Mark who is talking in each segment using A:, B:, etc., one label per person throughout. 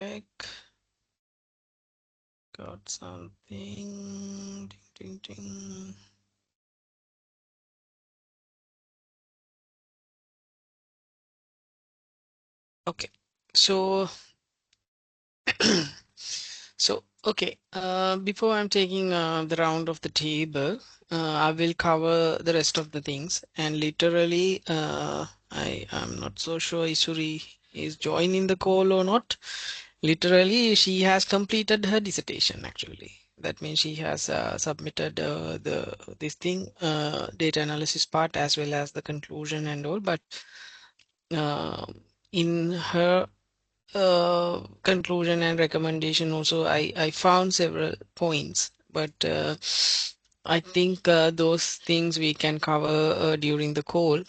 A: Check. Got something. Ding, ding, ding. Okay, so okay, before I'm taking the round of the table, I will cover the rest of the things. And literally, I am not so sure Isuri is joining the call or not. Literally, she has completed her dissertation actually. That means she has submitted the this thing, data analysis part as well as the conclusion and all. But uh, in her conclusion and recommendation also I found several points, but I think those things we can cover during the call.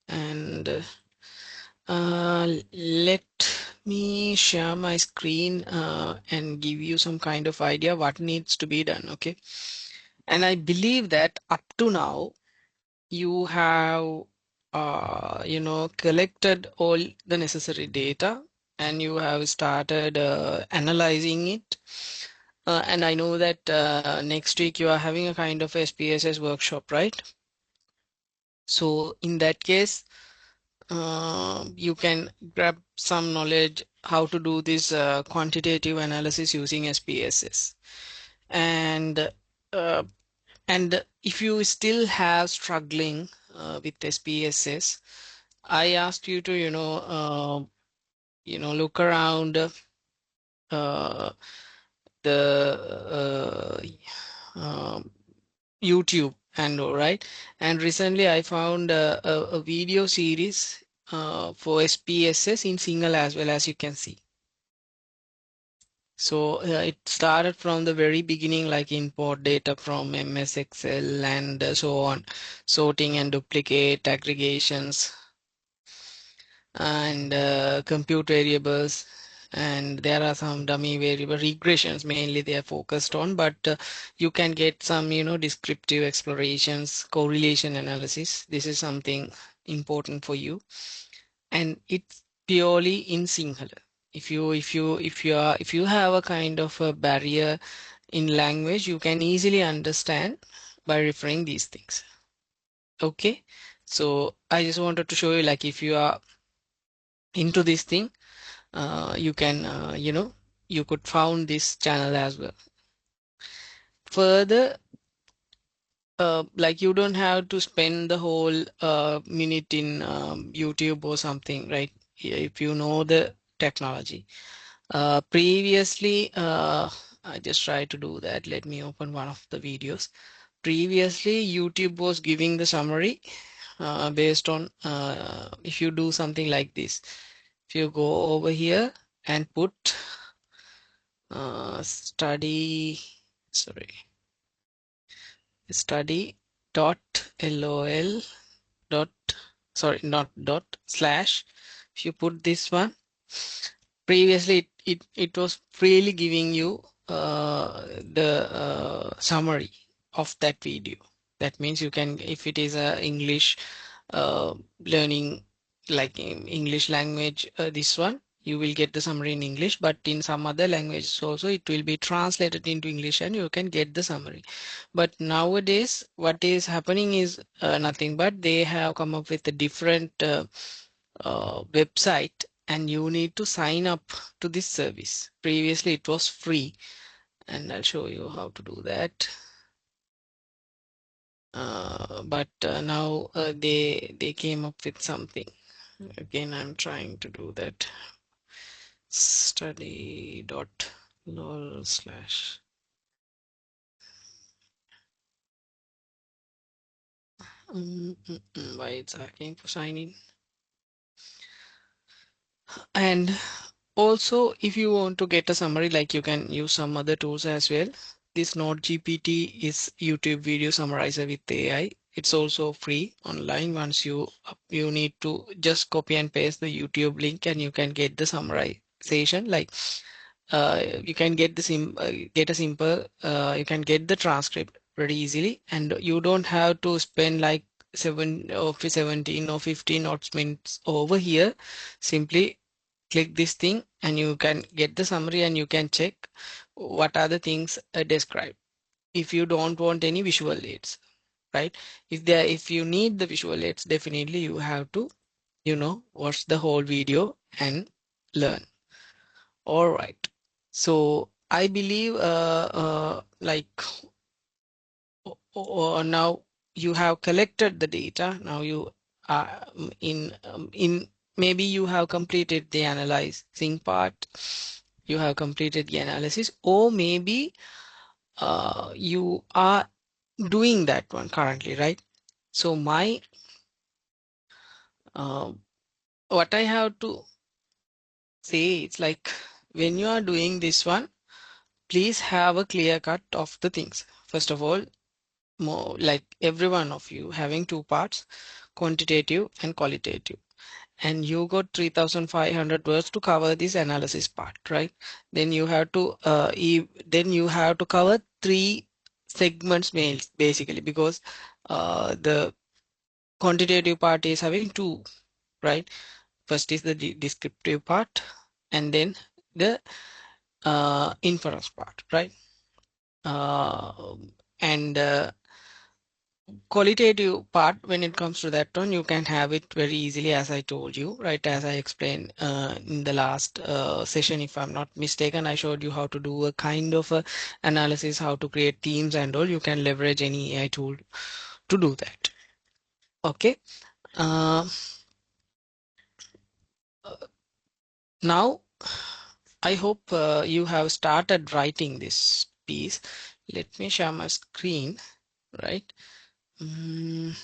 A: And let me share my screen and give you some kind of idea what needs to be done. Okay, and I believe that up to now you have collected all the necessary data and you have started analyzing it. And I know that next week you are having a kind of SPSS workshop, right? So in that case, you can grab some knowledge how to do this quantitative analysis using SPSS. And uh, and if you still have struggling with SPSS, I asked you to, look around the YouTube and all right. And recently I found a video series for SPSS in Single as well, as you can see. So it started from the very beginning, like import data from MS Excel and so on, sorting and duplicate aggregations and compute variables. And there are some dummy variable regressions mainly they are focused on, but you can get some, descriptive explorations, correlation analysis. This is something important for you, and it's purely in Sinhala. If you have a kind of a barrier in language, you can easily understand by referring these things. Okay, so I just wanted to show you, like, if you are into this thing, you can you could found this channel as well. Further, like, you don't have to spend the whole minute in YouTube or something, right? If you know the technology. Previously, I just try to do that. Let me open one of the videos. Previously, YouTube was giving the summary based on if you do something like this. If you go over here and put study, sorry, study dot lol dot, sorry, not dot, slash. If you put this one, previously it was freely giving you the summary of that video. That means you can, if it is a English learning, like in English language, this one you will get the summary in English, but in some other languages also it will be translated into English and you can get the summary. But nowadays what is happening is nothing but they have come up with a different website, and you need to sign up to this service. Previously it was free, and I'll show you how to do that. But now they came up with something. Again, I'm trying to do that. Study.lol slash. Why it's asking for sign in? And also, if you want to get a summary, like, you can use some other tools as well. This Node GPT is YouTube video summarizer with AI. It's also free online. Once you need to just copy and paste the YouTube link and you can get the summarization. Like, you can get the you can get the transcript very easily, and you don't have to spend like 17 or 15 odd minutes over here. Simply click this thing and you can get the summary and you can check what are the things described. If you don't want any visual aids, right? If you need the visual aids, definitely you have to, watch the whole video and learn. All right. So I believe now you have collected the data. Now you are in maybe you have completed the analyzing part. You have completed the analysis, or maybe you are doing that one currently, right? So my uh, what I have to say, it's like when you are doing this one, please have a clear cut of the things. First of all, more like every one of you having two parts, quantitative and qualitative. And you got 3,500 words to cover this analysis part, right? Then you have to then you have to cover three segments basically, because the quantitative part is having two, right? First is the descriptive part, and then the inference part, right? Uh, and qualitative part, when it comes to that one, you can have it very easily, as I told you, right? As I explained in the last session, if I'm not mistaken, I showed you how to do a kind of a analysis, how to create themes and all. You can leverage any AI tool to do that. Okay. Uh, Now, I hope you have started writing this piece. Let me share my screen, right? Mm,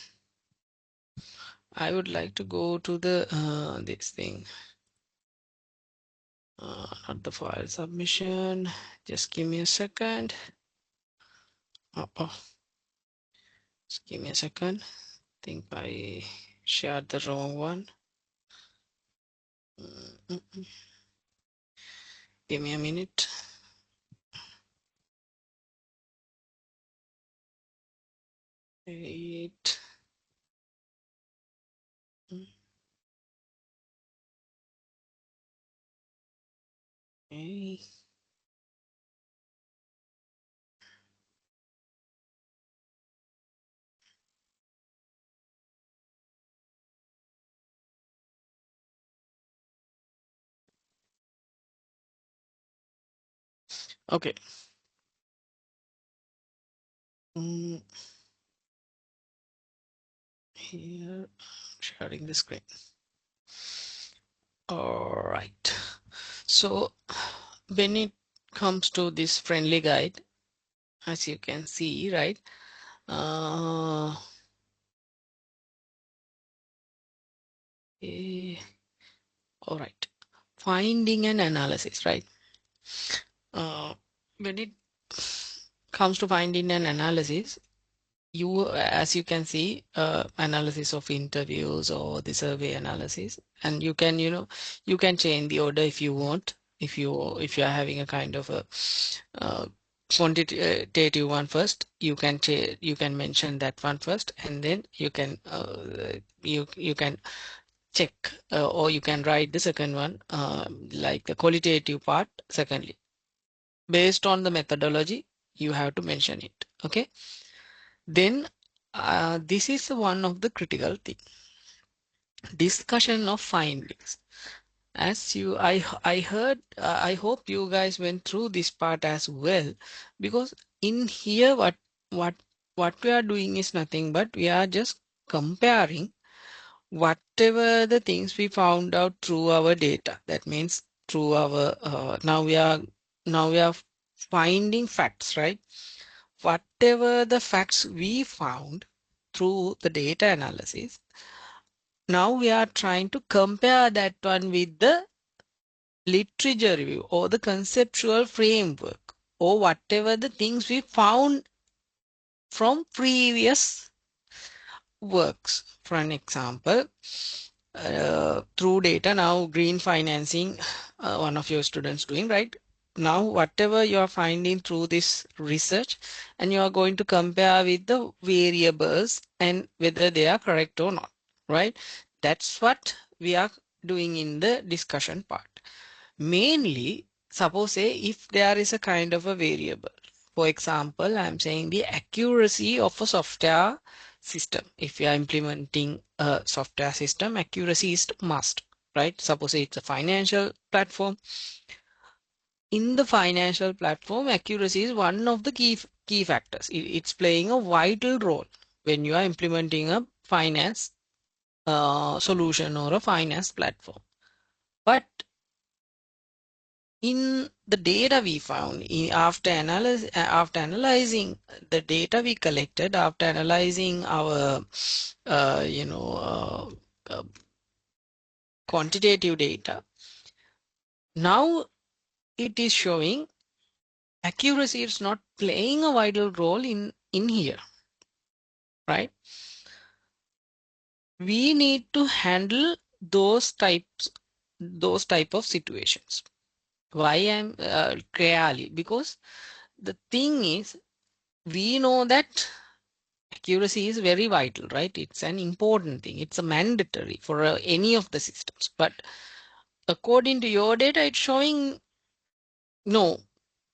A: I would like to go to the this thing, not the file submission. Just give me a second. Oh, just give me a second. I think I shared the wrong one. Mm, mm, mm. Give me a minute. Eight. Okay. Okay. Mm, Here, sharing the screen. All right. So when it comes to this friendly guide, as you can see, right? Uh, eh, all right. Finding and analysis, right? When it comes to finding and analysis, as you can see, analysis of interviews or the survey analysis, and you can, you can change the order if you want. If you are having a kind of a uh, quantitative one first, you can mention that one first, and then you can you can check, or you can write the second one, like the qualitative part secondly. Based on the methodology, you have to mention it. Okay. Then this is one of the critical thing, discussion of findings. As I heard, I hope you guys went through this part as well, because in here what what we are doing is nothing but we are just comparing whatever the things we found out through our data. That means through our now we are finding facts, right? Whatever the facts we found through the data analysis, now we are trying to compare that one with the literature review or the conceptual framework or whatever the things we found from previous works. For an example, through data, now green financing, one of your students doing, right? Now whatever you are finding through this research, and you are going to compare with the variables and whether they are correct or not, right? That's what we are doing in the discussion part. Mainly, suppose say if there is a kind of a variable. For example, I'm saying the accuracy of a software system. If you are implementing a software system, accuracy is must, right? Suppose it's a financial platform. In the financial platform, accuracy is one of the key factors. It's playing a vital role when you are implementing a finance solution or a finance platform. But in the data we found, after analyzing the data we collected, after analyzing our you know quantitative data, now it is showing accuracy is not playing a vital role in here, right? We need to handle those type of situations. Why I'm clearly, because the thing is, we know that accuracy is very vital, right? It's an important thing. It's a mandatory for any of the systems. But according to your data, it's showing no,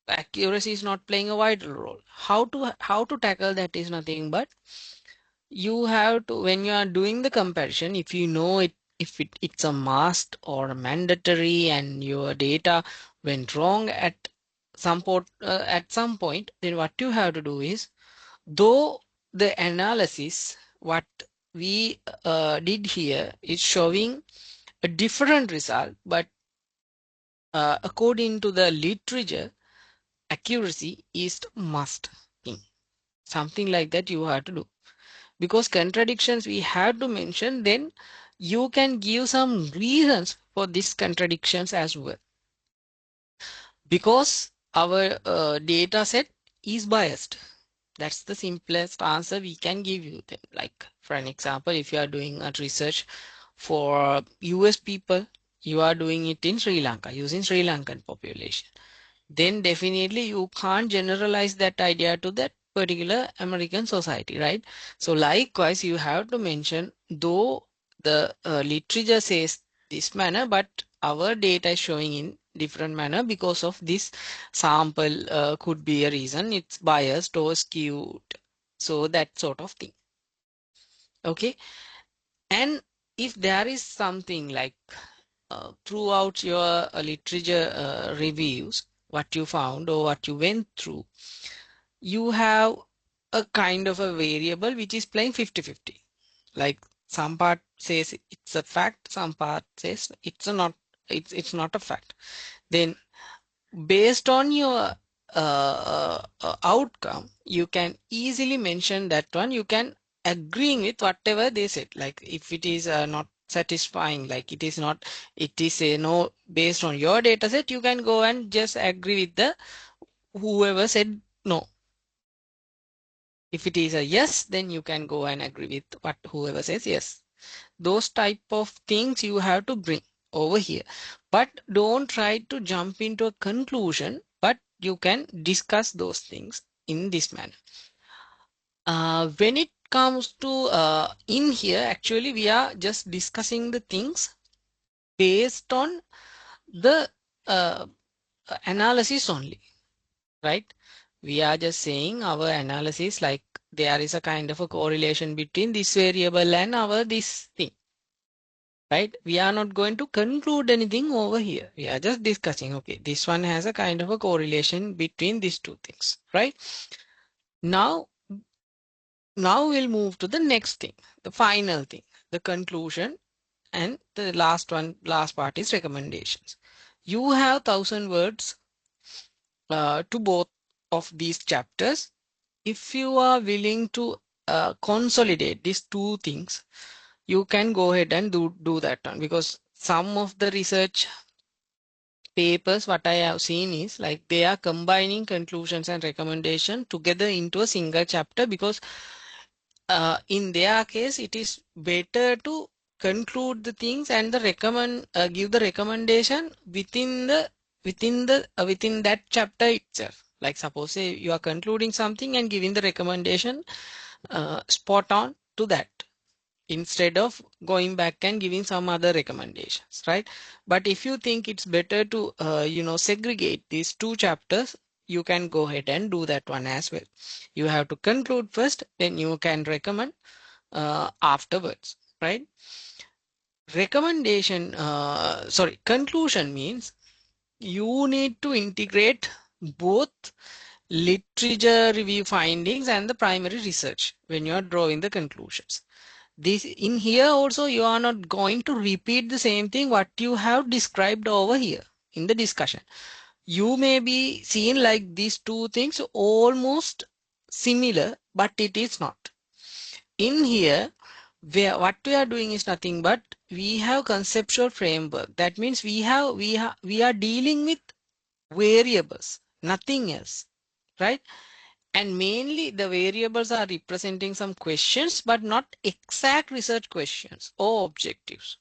A: accuracy is not playing a vital role. How to tackle that is nothing but you have to, when you are doing the comparison, if you know it, if it's a must or a mandatory and your data went wrong at some point, then what you have to do is, though the analysis what we did here is showing a different result, but according to the literature, accuracy is must thing. Something like that you have to do. Because contradictions we have to mention, then you can give some reasons for these contradictions as well. Because our data set is biased. That's the simplest answer we can give you. Then, like for an example, if you are doing a research for US people, you are doing it in Sri Lanka using Sri Lankan population, then definitely you can't generalize that idea to that particular American society, right? So likewise, you have to mention, though the literature says this manner, but our data is showing in different manner because of this sample could be a reason it's biased or skewed. So that sort of thing. Okay. And if there is something like throughout your literature reviews, what you found or what you went through, you have a kind of a variable which is playing 50-50. Like some part says it's a fact, some part says it's not a fact. Then based on your outcome, you can easily mention that one. You can agreeing with whatever they said. Like if it is not satisfying, like it is not, it is a no based on your data set, you can go and just agree with the whoever said no. If it is a yes, then you can go and agree with what whoever says yes. Those type of things you have to bring over here, but don't try to jump into a conclusion, but you can discuss those things in this manner. When it comes to in here, actually we are just discussing the things based on the uh, analysis only, right? We are just saying our analysis, like there is a kind of a correlation between this variable and our this thing, right? We are not going to conclude anything over here. We are just discussing, okay, this one has a kind of a correlation between these two things, right? Now, now we'll move to the next thing, the final thing, the conclusion, and the last part is recommendations. You have 1,000 words to both of these chapters. If you are willing to consolidate these two things, you can go ahead and do that one, because some of the research papers what I have seen is like they are combining conclusions and recommendation together into a single chapter, because in their case it is better to conclude the things and the recommend give the recommendation within that chapter itself. Like suppose say you are concluding something and giving the recommendation spot on to that. instead of going back and giving some other recommendations, right? But if you think it's better to segregate these two chapters, you can go ahead and do that one as well. You have to conclude first, then you can recommend afterwards, right? Conclusion means you need to integrate both literature review findings and the primary research when you are drawing the conclusions. This in here also, you are not going to repeat the same thing what you have described over here in the discussion. You may be seen like these two things almost similar, but it is not. In here, where what we are doing is nothing but we have conceptual framework. That means we are dealing with variables, nothing else, right? And mainly the variables are representing some questions, but not exact research questions or objectives,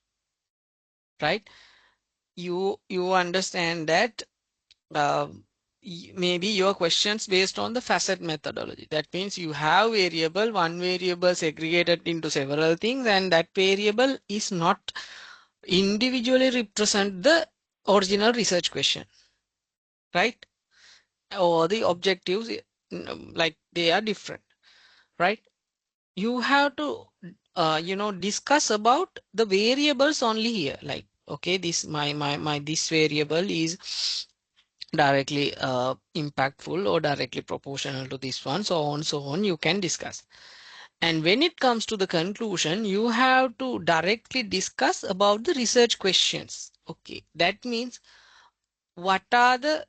A: right? You understand that uh, maybe your questions based on the facet methodology. That means you have one variable segregated into several things, and that variable is not individually represent the original research question, right? Or the objectives, like they are different, right? You have to discuss about the variables only here, like, okay, this my this variable is directly impactful or directly proportional to this one, so on you can discuss. And when it comes to the conclusion, you have to directly discuss about the research questions. Okay, that means what are the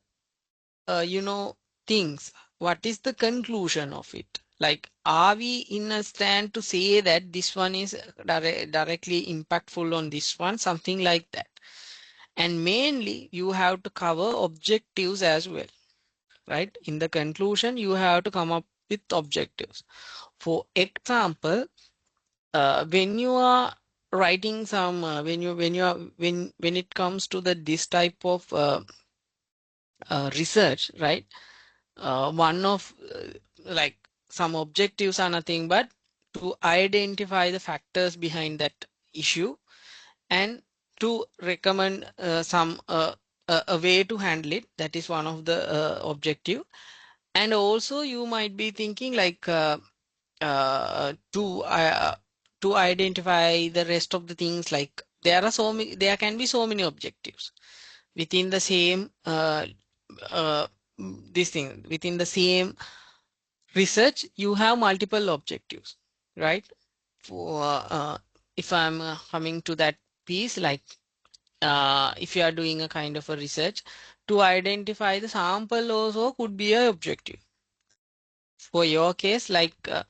A: things, what is the conclusion of it? Like, are we in a stand to say that this one is directly impactful on this one, something like that? And mainly you have to cover objectives as well, right? In the conclusion, you have to come up with objectives. For example, when you are writing some when it comes to this type of research, right? One of like some objectives are nothing but to identify the factors behind that issue and to recommend a way to handle it. That is one of the objective. And also you might be thinking like uh, to uh, to identify the rest of the things, like there can be so many objectives within the same uh, this thing within the same research. You have multiple objectives, right? For if I'm coming to that piece, like if you are doing a kind of a research, to identify the sample also could be a objective. For your case, like uh,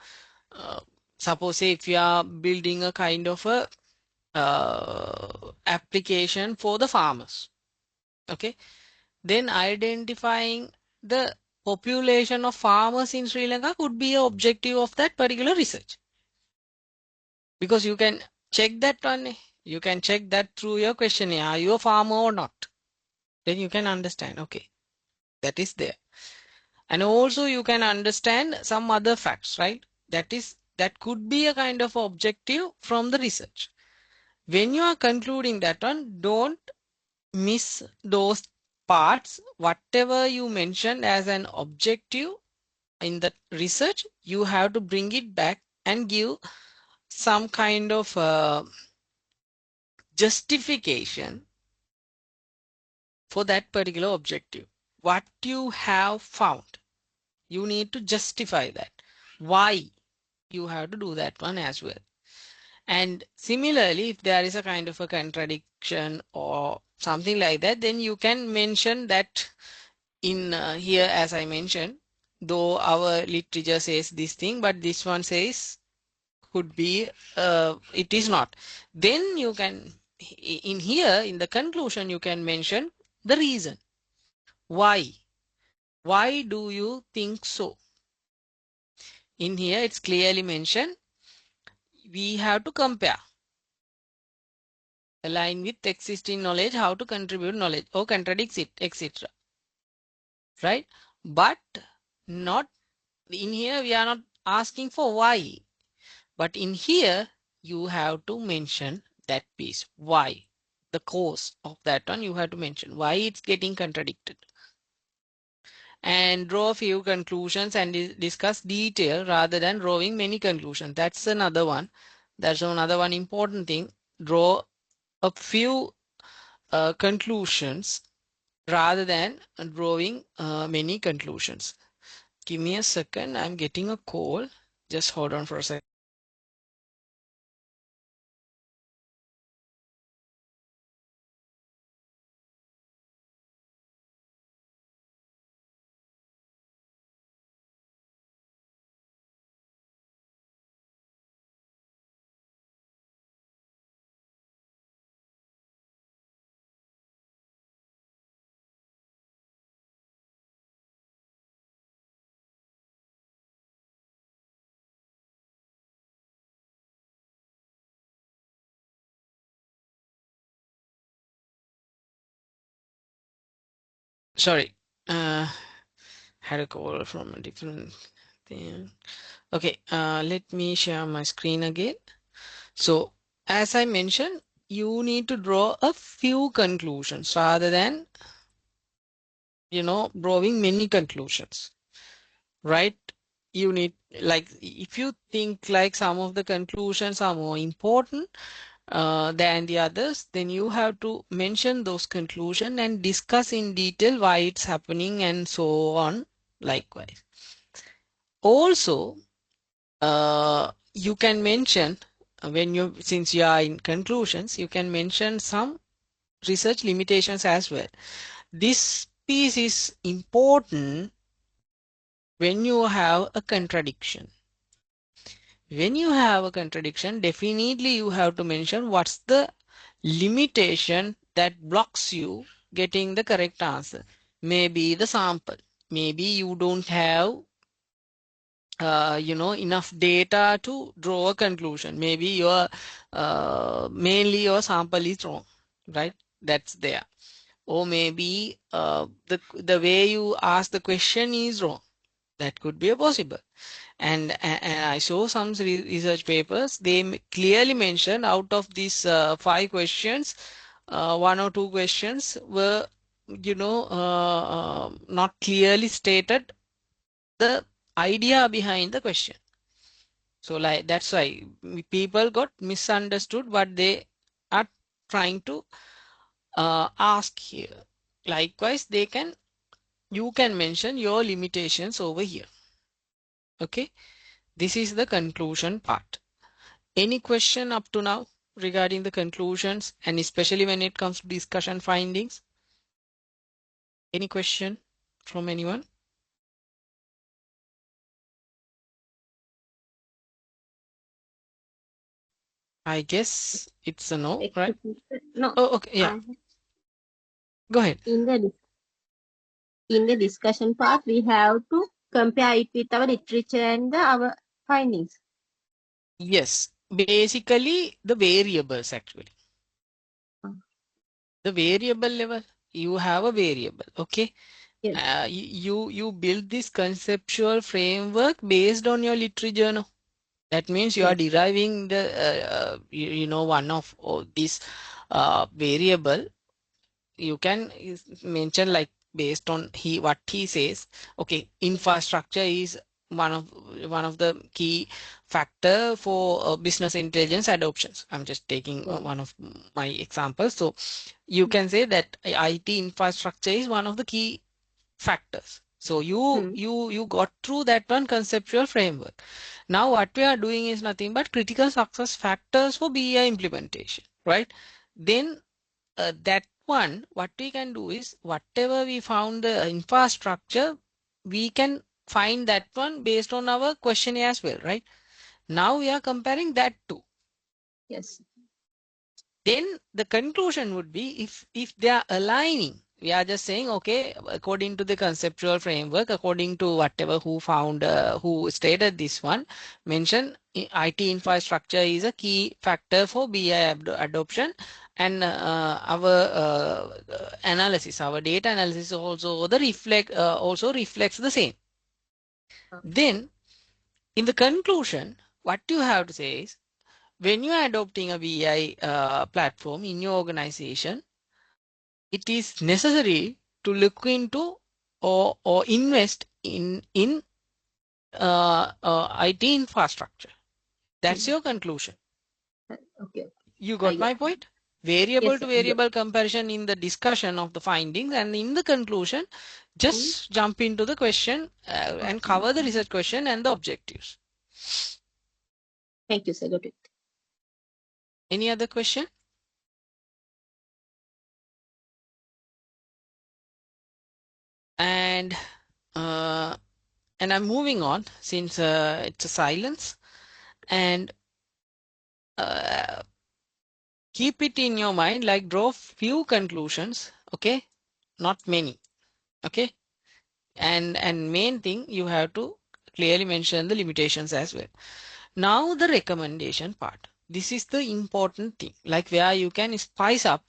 A: suppose say if you are building a kind of a application for the farmers, okay, then identifying the population of farmers in Sri Lanka could be an objective of that particular research, because you can check that one. You can check that through your questionnaire. Are you a farmer or not? Then you can understand, okay, that is there. And also you can understand some other facts, right? That could be a kind of objective from the research. When you are concluding that one, don't miss those parts. Whatever you mentioned as an objective in the research, you have to bring it back and give some kind of justification for that particular objective. What you have found, you need to justify that. Why you have to do that one as well. And similarly, if there is a kind of a contradiction or something like that, then you can mention that in here, as I mentioned, though our literature says this thing, but this one says could be it is not. Then you can in here in the conclusion you can mention the reason. Why? Why do you think so? In here it's clearly mentioned we have to compare, align with existing knowledge, how to contribute knowledge or contradicts it, etc. Right? But not in here we are not asking for why, but in here you have to mention that piece. Why? The cause of that one you have to mention. Why it's getting contradicted. And draw a few conclusions and discuss detail rather than drawing many conclusions. That's another one. That's another one important thing. Draw a few conclusions rather than drawing many conclusions. Give me a second. I'm getting a call. Just hold on for a second. Sorry. Had a call from a different thing. Okay, let me share my screen again. So, as I mentioned, you need to draw a few conclusions rather than, drawing many conclusions, right? You need, like, if you think like some of the conclusions are more important than the others, then you have to mention those conclusions and discuss in detail why it's happening and so on, likewise. Also, you can mention since you are in conclusions, you can mention some research limitations as well. This piece is important when you have a contradiction. When you have a contradiction, definitely you have to mention what's the limitation that blocks you getting the correct answer. Maybe the sample. Maybe you don't have enough data to draw a conclusion. Maybe your mainly your sample is wrong, right? That's there. Or maybe the way you ask the question is wrong. That could be a possible. And I saw some research papers. They clearly mentioned out of these 5 questions, one or two questions were, not clearly stated the idea behind the question. So like that's why people got misunderstood what they are trying to ask here. Likewise, you can mention your limitations over here. Okay, this is the conclusion part. Any question up to now regarding the conclusions and especially when it comes to discussion findings? Any question from anyone? I guess it's a no, right?
B: No,
A: Oh, okay, yeah. Go ahead.
B: in the discussion part, we have to compare it with our literature and our findings.
A: Yes, basically the variables actually. The variable level, you have a variable, okay?
B: Yes.
A: You build this conceptual framework based on your literature. No? That means you are
B: Yes.
A: deriving the one of this variable. You can mention like based on what he says. Okay, infrastructure is one of the key factor for business intelligence adoptions. I'm just taking
B: Yes.
A: one of my examples. So you can say that IT infrastructure is one of the key factors. So you got through that one conceptual framework. Now what we are doing is nothing but critical success factors for BI implementation, right? Then that one, what we can do is whatever we found the infrastructure, we can find that one based on our question as well, right? Now we are comparing that too.
B: Yes.
A: Then the conclusion would be if they are aligning, we are just saying, okay, according to the conceptual framework, according to whatever who stated this one, mention IT infrastructure is a key factor for BI adoption, and our analysis, our data analysis also reflects the same. Then in the conclusion, what you have to say is when you are adopting a BI platform in your organization, it is necessary to look into or invest in IT infrastructure. That's
B: Mm.
A: your conclusion.
B: Okay,
A: You
B: I
A: got
B: got
A: my
B: it.
A: point? Variable
B: Yes,
A: to
B: sir. Yes.
A: variable comparison in the discussion of the findings, and in the conclusion,
B: Mm.
A: just jump into the question and
B: Okay.
A: cover the research question and the objectives.
B: Thank you, sir. Got it.
A: Any other question? And uh, and I'm moving on since it's a silence, and uh, keep it in your mind, like draw few conclusions, okay, not many, okay, and main thing, you have to clearly mention the limitations as well. Now the recommendation part, this is the important thing, like where you can spice up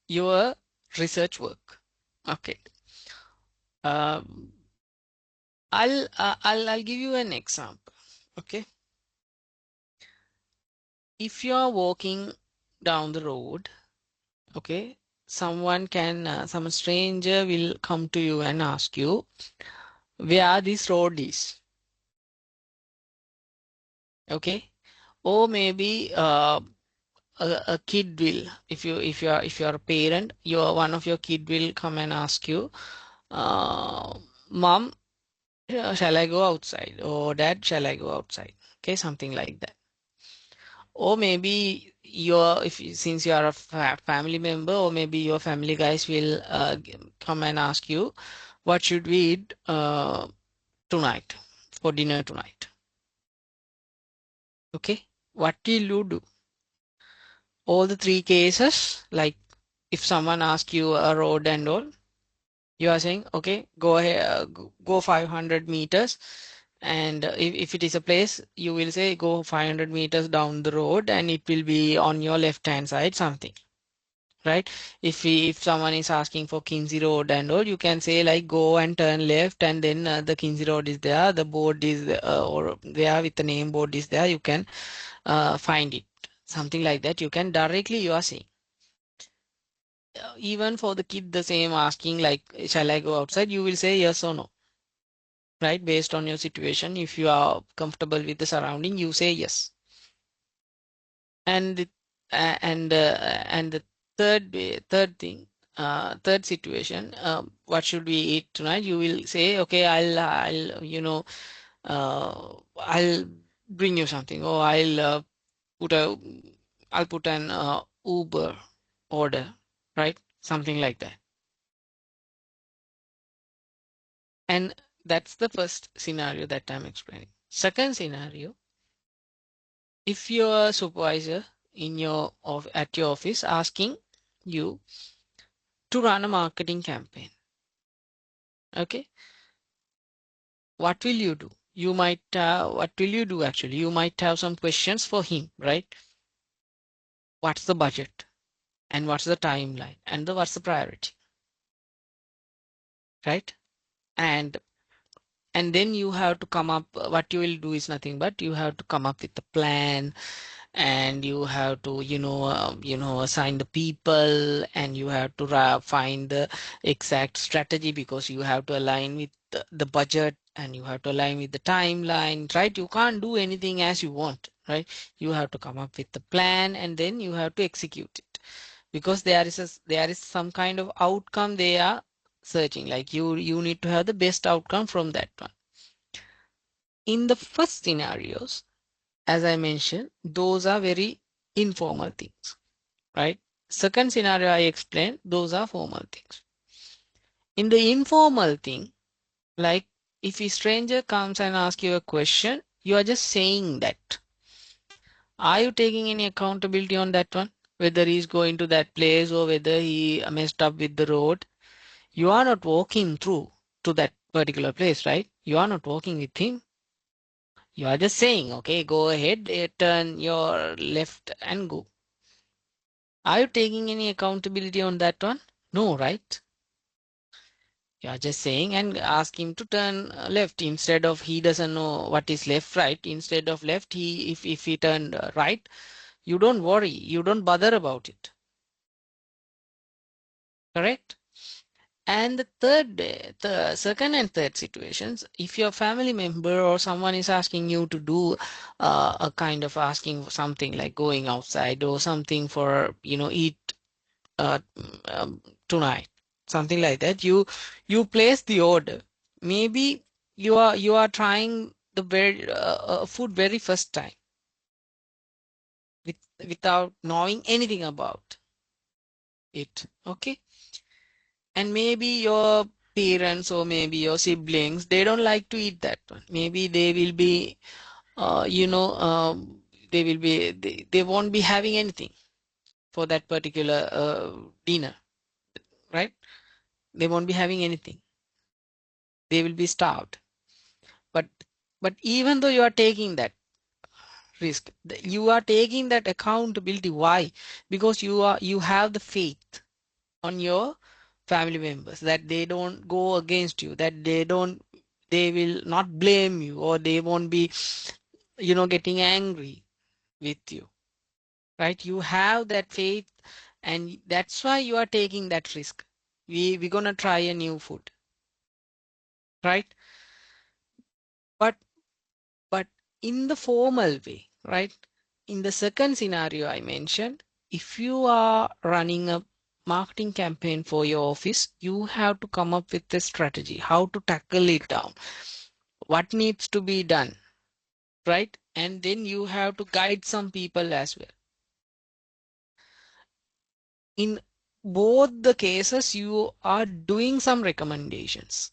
A: your research work. Okay. um, I'll give you an example. Okay, if you are walking down the road, okay, some stranger will come to you and ask you where this road is. Okay, or maybe a kid will, if you are a parent, your one of your kid will come and ask you, mom, shall I go outside, or dad, shall I go outside, okay, something like that. Or maybe since you are a family member, or maybe your family guys will come and ask you, what should we eat tonight, for dinner tonight. Okay, what will you do? All the three cases, like if someone asks you a road and all, you are saying, okay, go ahead, go 500 meters, and if it is a place, you will say go 500 meters down the road and it will be on your left hand side, something, right? If someone is asking for Kinsey Road and all, you can say like go and turn left, and then the Kinsey Road is there, the board is or there with the name board is there, you can find it, something like that. You can directly, you are saying. Even for the kid, the same, asking like shall I go outside, you will say yes or no, right? Based on your situation, if you are comfortable with the surrounding, you say yes. And and the third thing, third situation, what should we eat tonight, you will say, okay, I'll I'll bring you something, or put a I'll put an Uber order, right? Something like that. And that's the first scenario that I'm explaining. Second scenario, if your supervisor at your office asking you to run a marketing campaign, okay, what will you do? What will you do actually? You might have some questions for him, right? What's the budget, and what's the timeline, and what's the priority, right? And and then you have to come up, what you will do is nothing but you have to come up with a plan, and you have to assign the people, and you have to find the exact strategy, because you have to align with the budget, and you have to align with the timeline, right? You can't do anything as you want, right? You have to come up with the plan, and then you have to execute it, because there is some kind of outcome they are searching, like you need to have the best outcome from that one. In the first scenarios, as I mentioned, those are very informal things, right? Second scenario I explained, those are formal things. In the informal thing, like if a stranger comes and asks you a question, you are just saying that. Are you taking any accountability on that one? Whether he's going to that place or whether he messed up with the road, you are not walking through to that particular place, right? You are not walking with him. You are just saying, okay, go ahead, turn your left and go. Are you taking any accountability on that one? No, right? You are just saying and ask him to turn left instead of he doesn't know what is left, right. Instead of left, if he turned right, you don't worry, you don't bother about it. Correct? And the second and third situations, if your family member or someone is asking you to do a kind of asking for something like going outside or something for, eat uh, um, tonight, something like that, you place the order. Maybe you are trying the very food very first time with, without knowing anything about it. Okay. And maybe your parents or maybe your siblings, they don't like to eat that one. Maybe they will be they won't be having anything for that particular dinner, right? They won't be having anything, they will be starved. But but even though you are taking that risk, you are taking that accountability. Why? Because you have the faith on your family members that they don't go against you, that they will not blame you, or they won't be getting angry with you, right? You have that faith, and that's why you are taking that risk. We're gonna try a new food, right? But but in the formal way, right? In the second scenario I mentioned, if you are running a marketing campaign for your office, you have to come up with a strategy how to tackle it down, what needs to be done, right? And then you have to guide some people as well. In both the cases, you are doing some recommendations,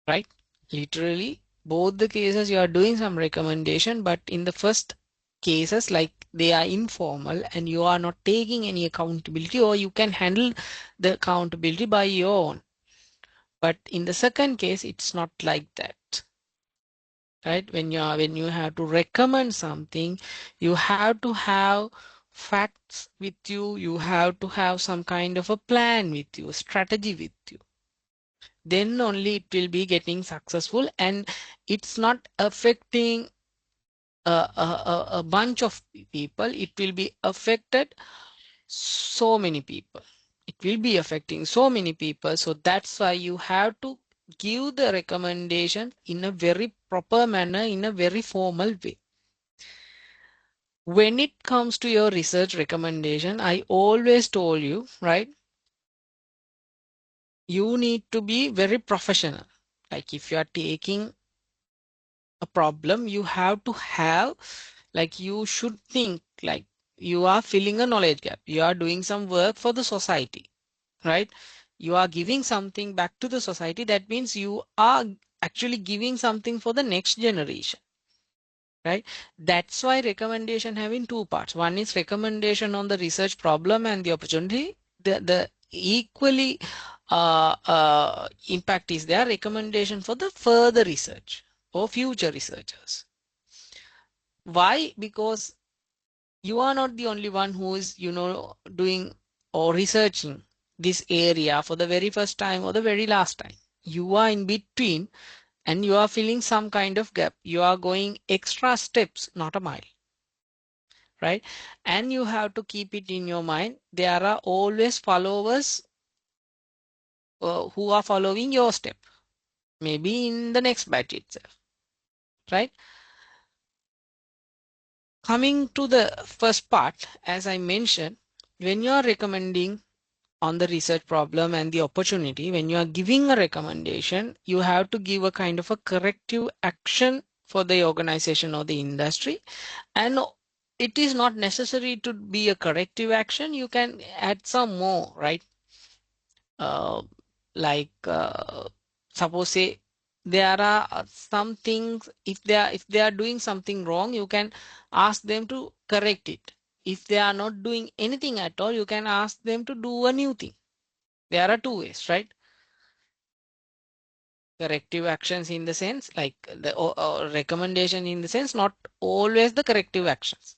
A: right? Literally, both the cases you are doing some recommendation, but in the first cases, like they are informal and you are not taking any accountability, or you can handle the accountability by your own. But in the second case, it's not like that, right? When you have to recommend something, you have to have facts with you, you have to have some kind of a plan with you, strategy with you. Then only it will be getting successful, and it's not affecting a bunch of people, it will be affected so many people, it will be affecting so many people. So that's why you have to give the recommendation in a very proper manner, in a very formal way. When it comes to your research recommendation, I always told you, right, you need to be very professional. Like if you are taking a problem, you have to have, like you should think like you are filling a knowledge gap, you are doing some work for the society, right? You are giving something back to the society. That means you are actually giving something for the next generation, right? That's why recommendation having two parts. One is recommendation on the research problem and the opportunity. The equally impact is there recommendation for the further research or future researchers. Why? Because you are not the only one who is doing or researching this area for the very first time or the very last time. You are in between, and you are filling some kind of gap. You are going extra steps, not a mile, right? And you have to keep it in your mind, there are always followers who are following your step, maybe in the next batch itself, right? Coming to the first part, as I mentioned, when you are recommending on the research problem and the opportunity, when you are giving a recommendation, you have to give a kind of a corrective action for the organization or the industry. And it is not necessary to be a corrective action. You can add some more, right? Uh, like suppose say there are some things, if they are doing something wrong, you can ask them to correct it. If they are not doing anything at all, you can ask them to do a new thing. There are two ways, right? Corrective actions in the sense like the or recommendation in the sense, not always the corrective actions.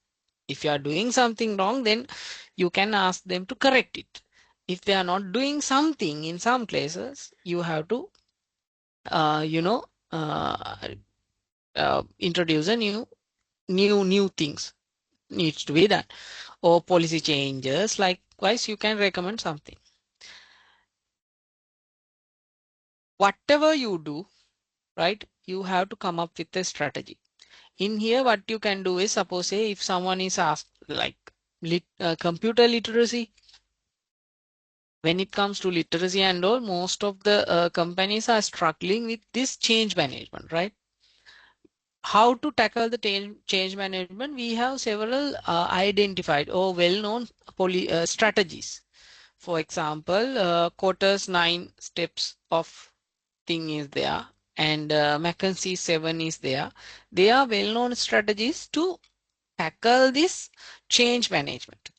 A: If you are doing something wrong, then you can ask them to correct it. if they are not doing something in some places, you have to, you know, uh, introduce a new things needs to be done, or policy changes. Likewise, you can recommend something. Whatever you do, right, you have to come up with a strategy. In here, what you can do is, suppose say if someone is asked like computer literacy, when it comes to literacy and all, most of the companies are struggling with this change management, right? How to tackle the change management? We have several identified or well-known strategies. For example, Quarter's 9 steps of thing is there, and McKinsey 7 is there. They are well-known strategies to tackle this change management.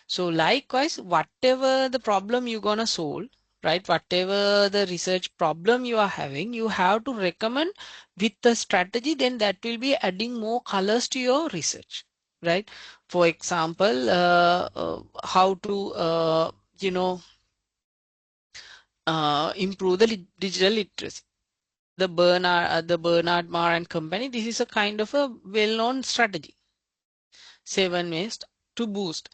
A: So likewise, whatever the problem you're gonna solve, right? Whatever the research problem you are having, you have to recommend with the strategy, then that will be adding more colors to your research, right? For example, how to, you know, improve the digital literacy. The Bernard Marr and company, this is a kind of a well-known strategy. 7 ways to boost.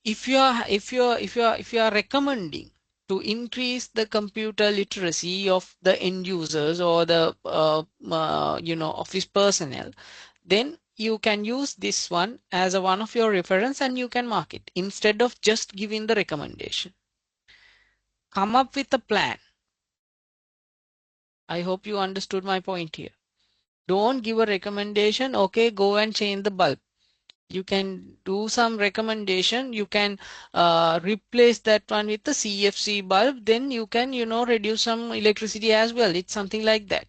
A: If you are recommending to increase the computer literacy of the end users or the office personnel, then you can use this one as a one of your reference and you can mark it instead of just giving the recommendation. Come up with a plan. I hope you understood my point here. Don't give a recommendation, okay, go and change the bulb. You can do some recommendation. You can replace that one with the CFC bulb. Then you can, reduce some electricity as well. It's something like that.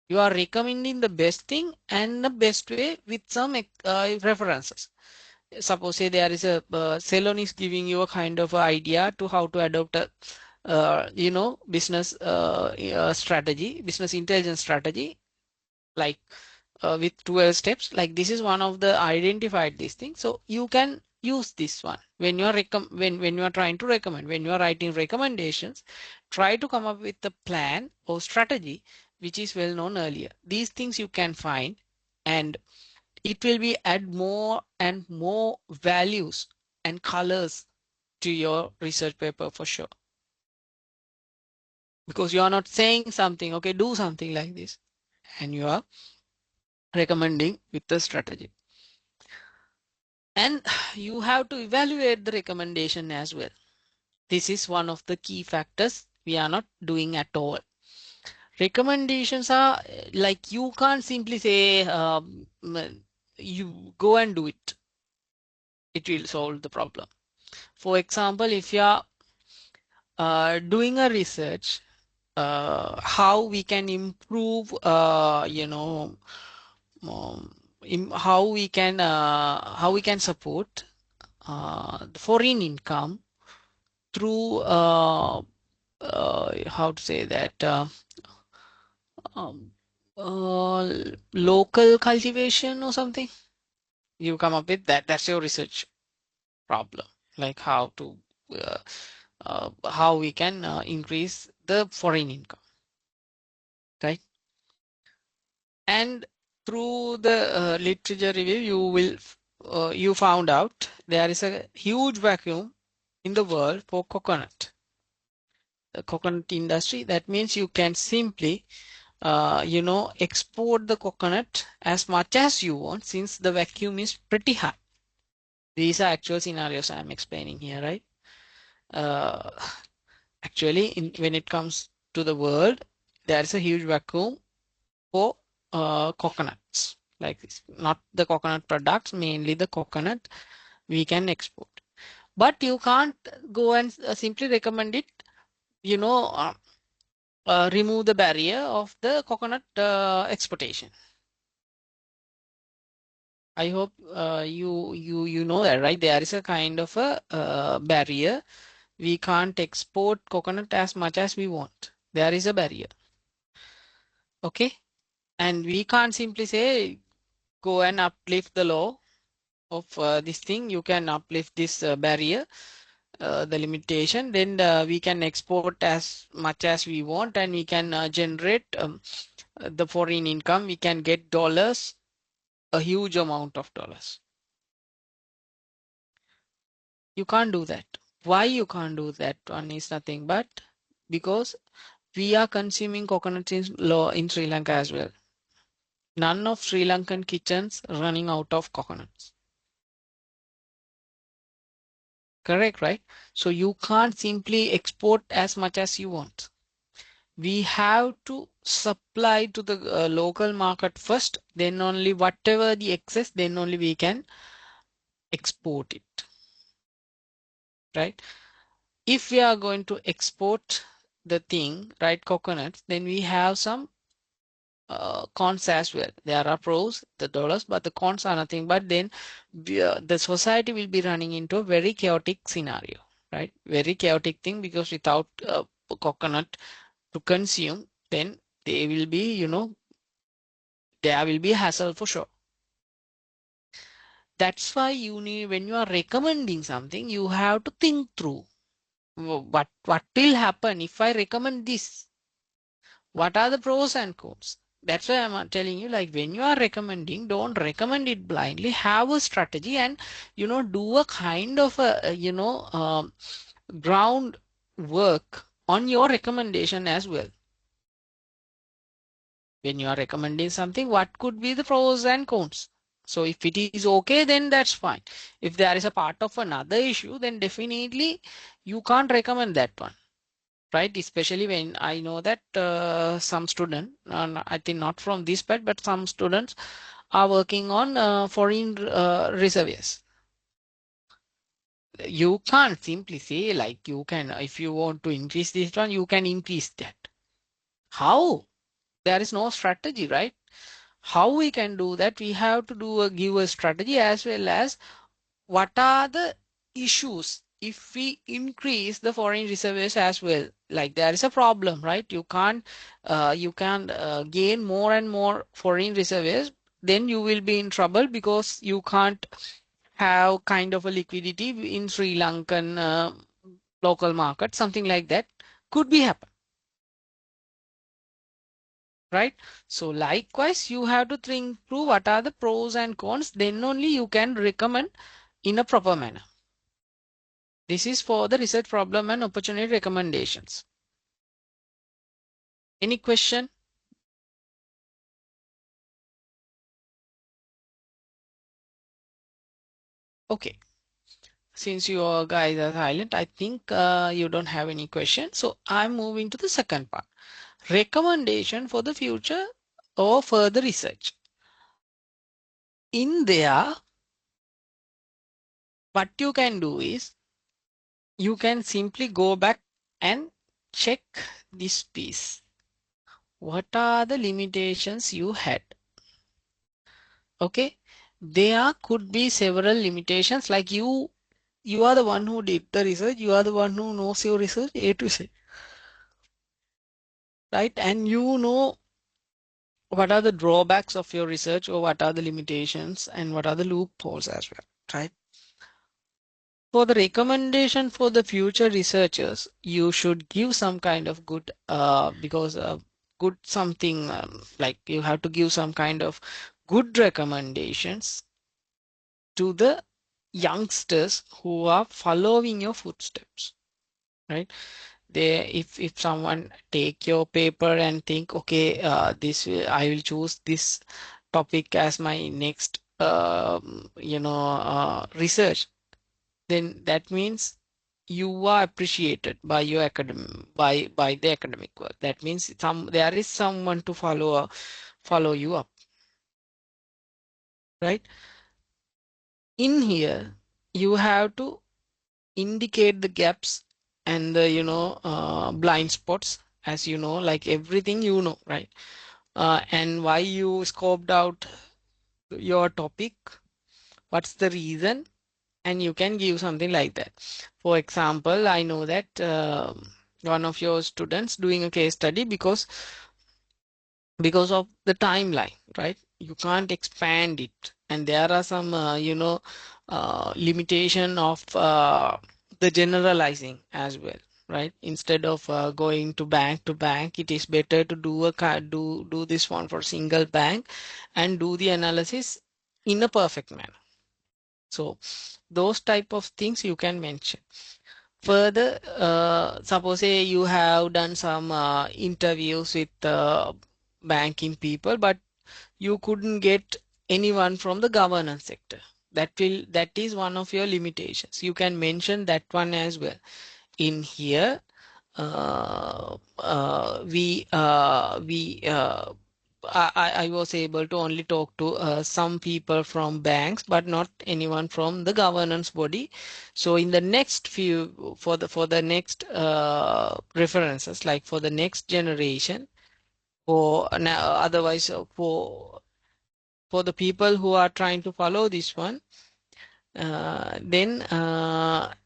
A: You are recommending the best thing and the best way with some references. Suppose say there is a Salon is giving you a kind of idea to how to adopt a business strategy, business intelligence strategy, like with 12 steps. Like this is one of the identified these things, so you can use this one when you are when you are trying to recommend, when you are writing recommendations. Try to come up with a plan or strategy which is well known earlier. These things you can find, and it will be add more and more values and colors to your research paper for sure, because you are not saying something, okay, do something like this, and you are recommending with the strategy. And you have to evaluate the recommendation as well. This is one of the key factors we are not doing at all. Recommendations are like, you can't simply say you go and do it. It will solve the problem. For example, if you are doing a research, how we can improve, how we can support the foreign income through how to say that um, uh, local cultivation or something. You come up with that. That's your research problem. Like uh, how we can increase the foreign income, right? And through the literature review, you found out there is a huge vacuum in the world for coconut, the coconut industry. That means you can simply export the coconut as much as you want, since the vacuum is pretty high. These are actual scenarios I'm explaining here, right? Uh, Actually, when it comes to the world, there is a huge vacuum for coconuts like this. Not the coconut products, mainly the coconut we can export. But you can't go and simply recommend it, you know, uh, remove the barrier of the coconut exportation. I hope you know that, right? There is a kind of a barrier. We can't export coconut as much as we want. There is a barrier. Okay, and we can't simply say go and uplift the law of this thing. You can uplift this barrier. the limitation, then we can export as much as we want, and we can generate the foreign income. We can get dollars, a huge amount of dollars. You can't do that. Why you can't do that one is nothing but because we are consuming coconuts in Sri Lanka as well. None of Sri Lankan kitchens running out of coconuts. Correct, right? So you can't simply export as much as you want. We have to supply to the local market first, then only whatever the excess, then only we can export it, right? If we are going to export the thing, right, coconuts, then we have some cons as well. There are pros, the dollars, but the cons are nothing. But then the society will be running into a very chaotic scenario, right? Very chaotic thing, because without coconut to consume, then they will be, there will be a hassle for sure. That's why you need, when you are recommending something, you have to think through what will happen if I recommend this. What are the pros and cons? That's why I'm telling you, like, when you are recommending, don't recommend it blindly. Have a strategy, and do a kind of a ground work on your recommendation as well. When you are recommending something, what could be the pros and cons? So if it is okay, then that's fine. If there is a part of another issue, then definitely you can't recommend that one, right? Especially when I know that some student, I think not from this part, but some students are working on foreign reservoirs. You can't simply say like, you can, if you want to increase this one, you can increase that. How? There is no strategy, right? How we can do that? We have to give a strategy, as well as what are the issues if we increase the foreign reserves as well. Like, there is a problem, right? You can gain more and more foreign reserves, then you will be in trouble, because you can't have kind of a liquidity in Sri Lankan local market. Something like that could be happen, right? So likewise, you have to think through what are the pros and cons, then only you can recommend in a proper manner. This is for the research problem and opportunity recommendations. Any question? Okay. Since you all guys are silent, I think you don't have any question. So I'm moving to the second part. Recommendation for the future or further research. In there, what you can do is, you can simply go back and check this piece. What are the limitations you had? Okay. There could be several limitations, like you are the one who did the research, you are the one who knows your research A to Z, right? And you know what are the drawbacks of your research, or what are the limitations, and what are the loopholes as well, right? For the recommendation for the future researchers, you should give some kind of good, because good something, like, you have to give some kind of good recommendations to the youngsters who are following your footsteps, right? They, if someone take your paper and think, okay, I will choose this topic as my next research, then that means you are appreciated by your by the academic work. That means there is someone to follow you up, right? In here, you have to indicate the gaps and the blind spots, as you know, like everything, right? And why you scoped out your topic, what's the reason, and you can give something like that. For example, I know that one of your students doing a case study, because of the timeline, right? You can't expand it, and there are some limitation of the generalizing as well, right? Instead of going to bank, it is better to do this one for single bank and do the analysis in a perfect manner. So those type of things you can mention. Further, suppose say you have done some interviews with banking people, but you couldn't get anyone from the governance sector. That is one of your limitations. You can mention that one as well. In here, I was able to only talk to some people from banks, but not anyone from the governance body. So in the next few, for the next references, like for the next generation, for now, otherwise for the people who are trying to follow this one, then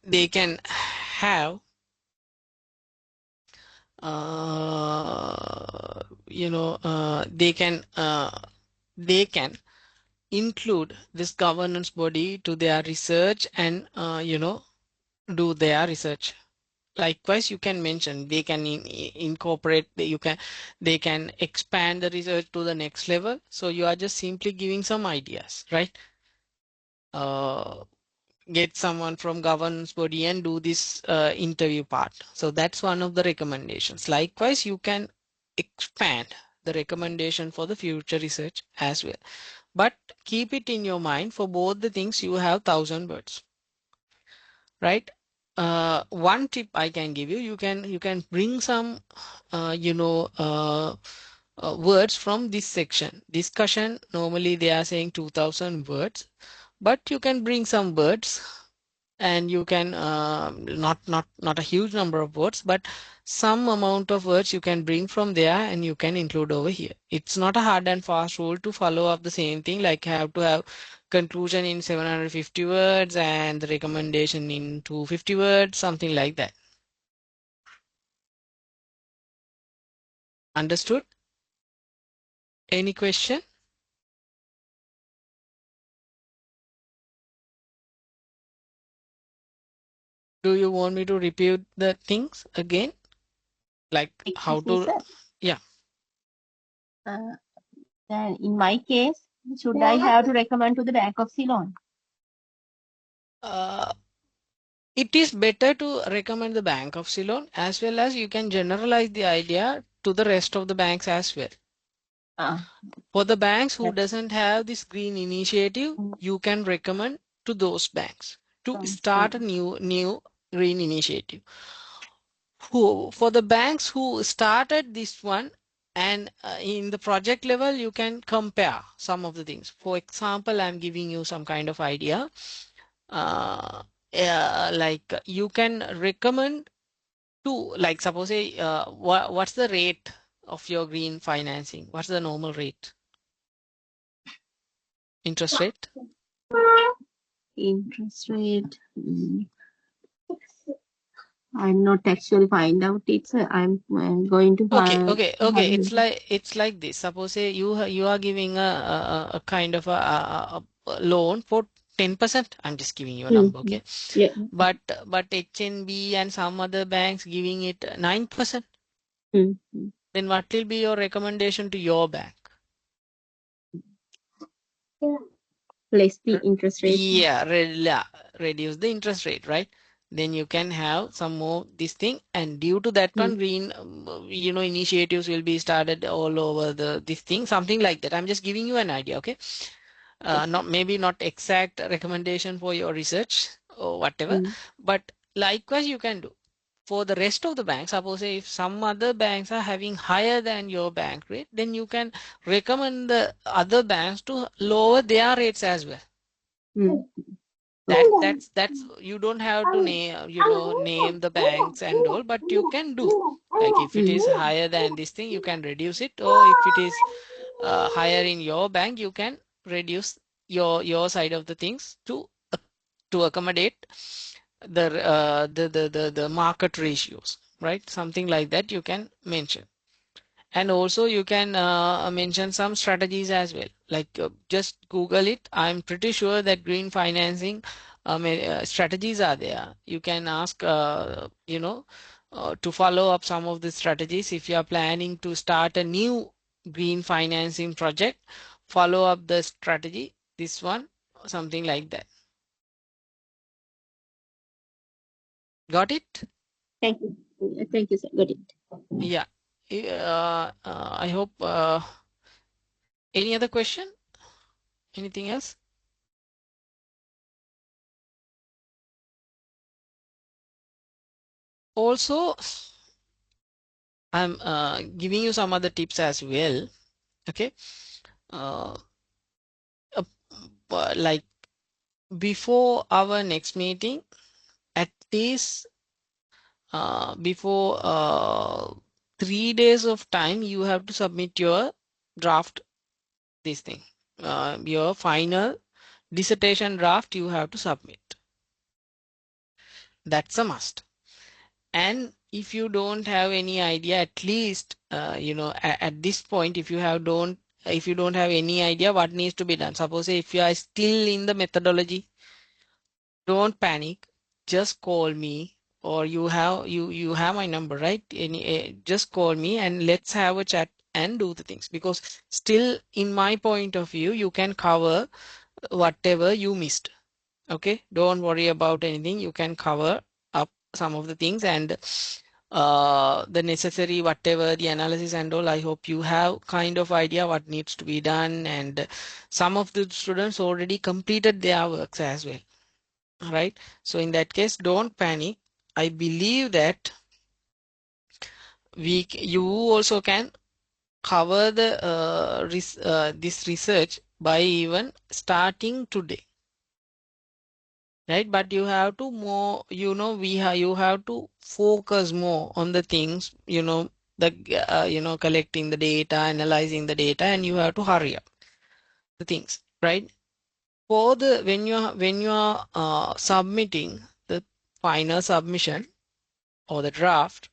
A: they can have they can include this governance body to their research and do their research. Likewise, you can mention they can incorporate, they can expand the research to the next level. So you are just simply giving some ideas, right? Get someone from governance body and do this interview part. So that's one of the recommendations. Likewise, you can expand the recommendation for the future research as well. But keep it in your mind, for both the things you have 1,000 words, right? One tip I can give you, you can bring some words from this section. Discussion, normally they are saying 2,000 words, but you can bring some words, and you can not a huge number of words, but some amount of words you can bring from there and you can include over here. It's not a hard and fast rule to follow up the same thing, like have to have conclusion in 750 words and the recommendation in 250 words, something like that. Understood? Any question? Do you want me to repeat the things again, like how
B: Excuse me,
A: to?
B: sir.
A: Yeah.
B: Then in my case, should I have to recommend to the Bank of Ceylon?
A: uh, It is better to recommend the Bank of Ceylon, as well as you can generalize the idea to the rest of the banks as well.
B: Ah,
A: For the banks who
B: that's
A: doesn't have this green initiative, you can recommend to those banks to start a
B: good.
A: new green initiative. Who, for the banks who started this one, and in the project level, you can compare some of the things. For example, I'm giving you some kind of idea. Like you can recommend to, like suppose say what's the rate of your green financing? What's the normal rate? Interest rate?
B: Interest rate. I'm not actually find out. I'm going to
A: Okay,
B: find.
A: okay, okay. It's like this. Suppose say you are giving a kind of a loan for 10%. I'm just giving you a
B: Hmm.
A: number, okay?
B: Yeah.
A: But HNB and some other banks giving it 9%.
B: Hmm.
A: Then what will be your recommendation to your bank?
B: Less the interest rate.
A: Yeah, reduce the interest rate, right? Then you can have some more this thing, and due to that
B: Hmm.
A: one, green, initiatives will be started all over this thing, something like that. I'm just giving you an idea, okay? Not maybe not exact recommendation for your research or whatever,
B: Hmm.
A: but likewise you can do for the rest of the banks. Suppose if some other banks are having higher than your bank rate, then you can recommend the other banks to lower their rates as well.
B: Hmm.
A: That's you don't have to name the banks and all, but you can do, like if it is higher than this thing, you can reduce it, or if it is higher in your bank, you can reduce your side of the things to accommodate the market ratios, right? Something like that you can mention. And also you can mention some strategies as well, like just Google it. I'm pretty sure that green financing strategies are there. You can ask, to follow up some of the strategies. If you are planning to start a new green financing project, follow up the strategy, this one, something like that. Got it?
B: Thank you. Thank you, sir. Got it.
A: Yeah. I hope, any other question? Anything else? Also, I'm giving you some other tips as well. Okay. Uh, uh, like before our next meeting, at least before 3 days of time, you have to submit your draft, this thing, your final dissertation draft you have to submit. That's a must. And if you don't have any idea, at least at this point, if you don't have any idea what needs to be done, suppose if you are still in the methodology, don't panic, just call me, or you have my number, right? Just call me and let's have a chat and do the things, because still in my point of view you can cover whatever you missed. Okay, don't worry about anything, you can cover up some of the things, and the necessary whatever the analysis and all, I hope you have kind of idea what needs to be done, and some of the students already completed their works as well, right? So in that case, don't panic. I believe that you also can cover the this research by even starting today, right? But you have to more, you have to focus more on the things, the collecting the data, analyzing the data, and you have to hurry up the things, right? For the when you are submitting the final submission or the draft,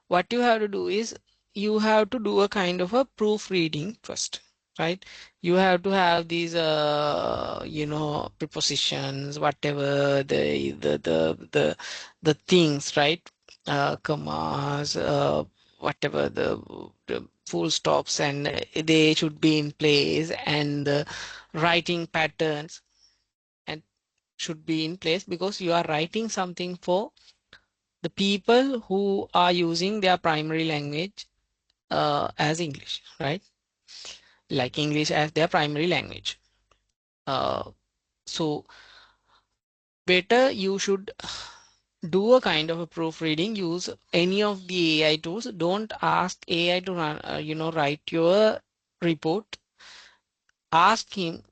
A: what you have to do is you have to do a kind of a proofreading first, right? You have to have these prepositions, whatever the things, right? Commas, whatever the full stops, and they should be in place, and the writing patterns and should be in place, because you are writing something for the people who are using their primary language as English, right? Like English as their primary language. Uh, so better you should do a kind of a proofreading, use any of the AI tools. Don't ask AI to run, write your report. Ask him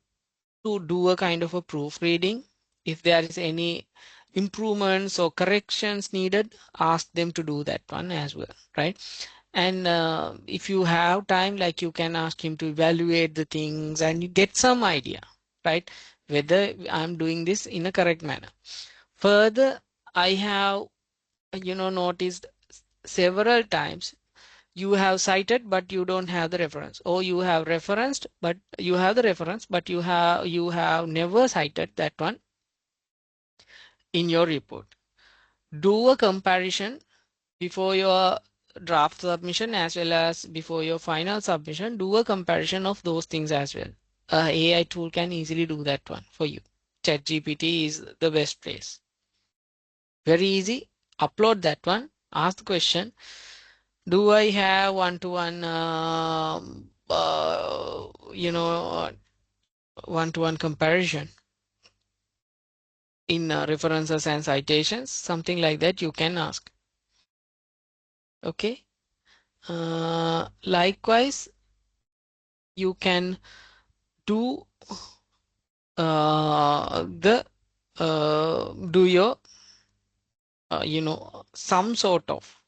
A: to do a kind of a proofreading. If there is any improvements or corrections needed, ask them to do that one as well, right? And if you have time, like, you can ask him to evaluate the things and you get some idea, right? Whether I'm doing this in a correct manner. Further, I have, noticed several times you have cited, but you don't have the reference, or you have referenced, but you have the reference, but you have never cited that one in your report. Do a comparison before your draft submission as well as before your final submission. Do a comparison of those things as well. AI tool can easily do that one for you. ChatGPT is the best place. Very easy. Upload that one. Ask the question: do I have one-to-one, one-to-one comparison in references and citations? Something like that you can ask. Okay. Likewise, you can do the do your some sort of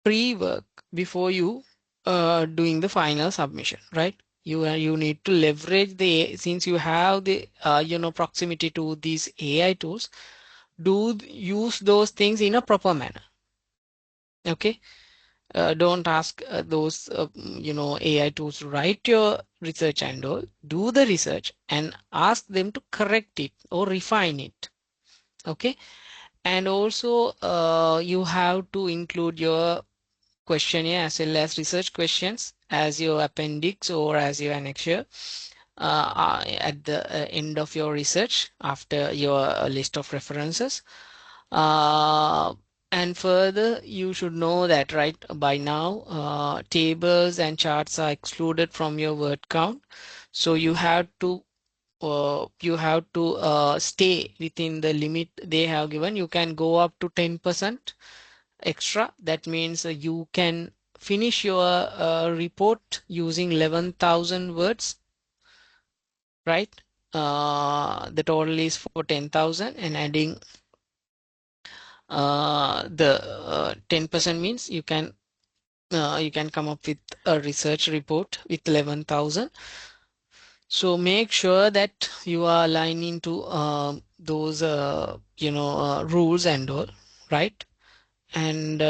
A: pre-work before you doing the final submission, right? You need to leverage since you have the proximity to these AI tools. Use those things in a proper manner. Okay. Don't ask those AI tools to write your research and all. Do the research and ask them to correct it or refine it. Okay. And also you have to include your questionnaire as well as research questions as your appendix or as your annexure at the end of your research after your list of references. Uh, and further, you should know that right by now, tables and charts are excluded from your word count. So you have to stay within the limit they have given. You can go up to 10% extra. That means you can finish your report using 11,000 words, right? The total is for 10,000 and adding the 10% means you can come up with a research report with 11,000. So make sure that you are aligning to those rules and all, right? And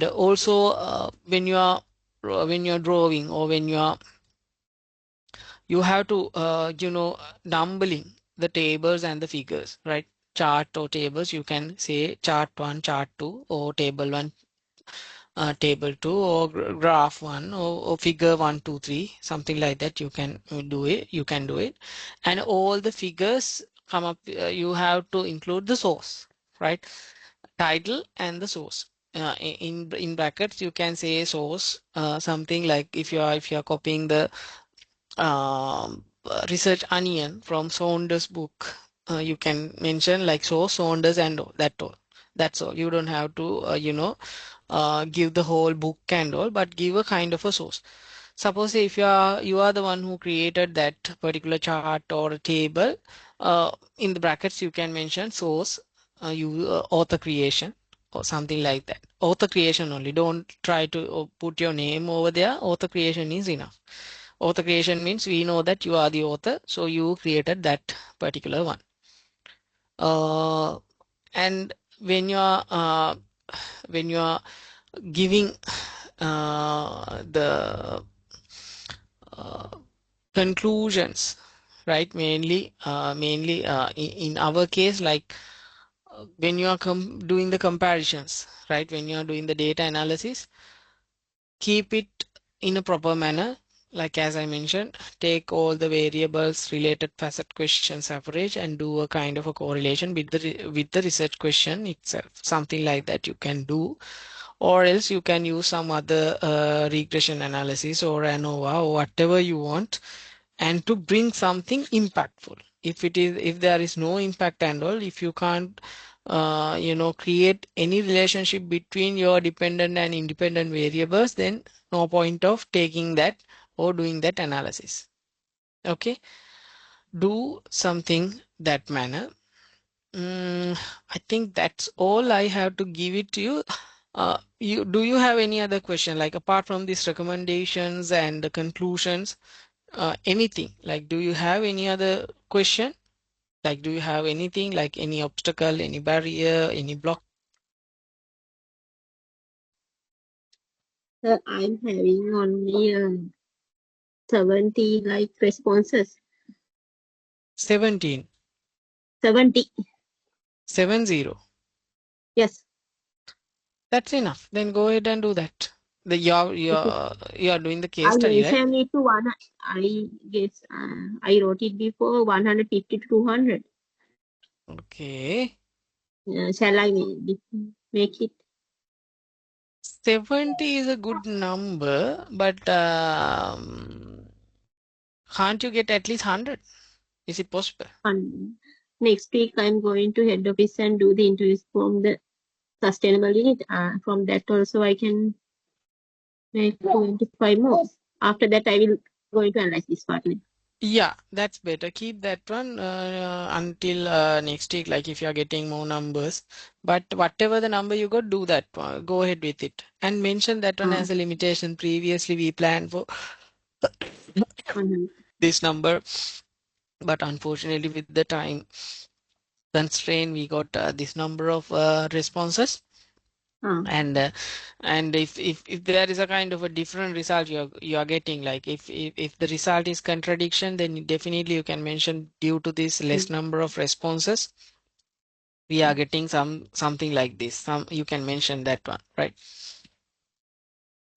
A: also when you're drawing or when you have to numbering the tables and the figures, right? Chart or tables, you can say chart 1, chart 2, or table 1, table 2, or graph 1, or figure 1, 2, 3, something like that. You can do it, and all the figures come up. You have to include the source, right? Title and the source. In brackets you can say source, something like if you are copying the research onion from Saunders book, you can mention like source Saunders and all, that's all. You don't have to give the whole book and all, but give a kind of a source. Suppose if you are the one who created that particular chart or a table, in the brackets you can mention source, author creation or something like that. Author creation only. Don't try to put your name over there. Author creation is enough. Author creation means we know that you are the author, so you created that particular one. And when you are giving the uh, conclusions, right? Mainly in our case, like when you are doing the comparisons, right? When you are doing the data analysis, keep it in a proper manner. Like as I mentioned, take all the variables, related facet questions, average, and do a kind of a correlation with the research question itself. Something like that you can do, or else you can use some other regression analysis or ANOVA or whatever you want, and to bring something impactful. If there is no impact and all, if you can't create any relationship between your dependent and independent variables, then no point of taking that or doing that analysis. Okay, do something that manner. I think that's all I have to give it to you. Do you have any other question, like apart from these recommendations and the conclusions? Anything like, do you have any other question? Like, do you have anything like any obstacle, any barrier, any block?
B: So I'm having only 70 like responses.
A: 17,
B: 70.
A: 70.
B: Yes.
A: That's enough. Then go ahead and do that. The you're
B: Okay.
A: you're you're doing the case
B: I
A: study, right?
B: mentioned it to one. I guess I wrote it before 150 to 200.
A: Okay.
B: Shall I make it?
A: 70 is a good number, but can't you get at least 100? Is it possible?
B: Next week, I'm going to head office and do the interviews from the sustainable unit. From that also, I can make 25 more. After that, I will going to analyze this part.
A: Yeah, that's better. Keep that one until next week, like if you're getting more numbers. But whatever the number you got, do that one. Go ahead with it. And mention that one as a limitation. Previously, we planned for
B: 100.
A: this number, but unfortunately, with the time constraint, we got this number of responses. And if there is a kind of a different result you are getting, like if the result is contradiction, then definitely you can mention due to this less number of responses we are getting something like this. You can mention that one, right?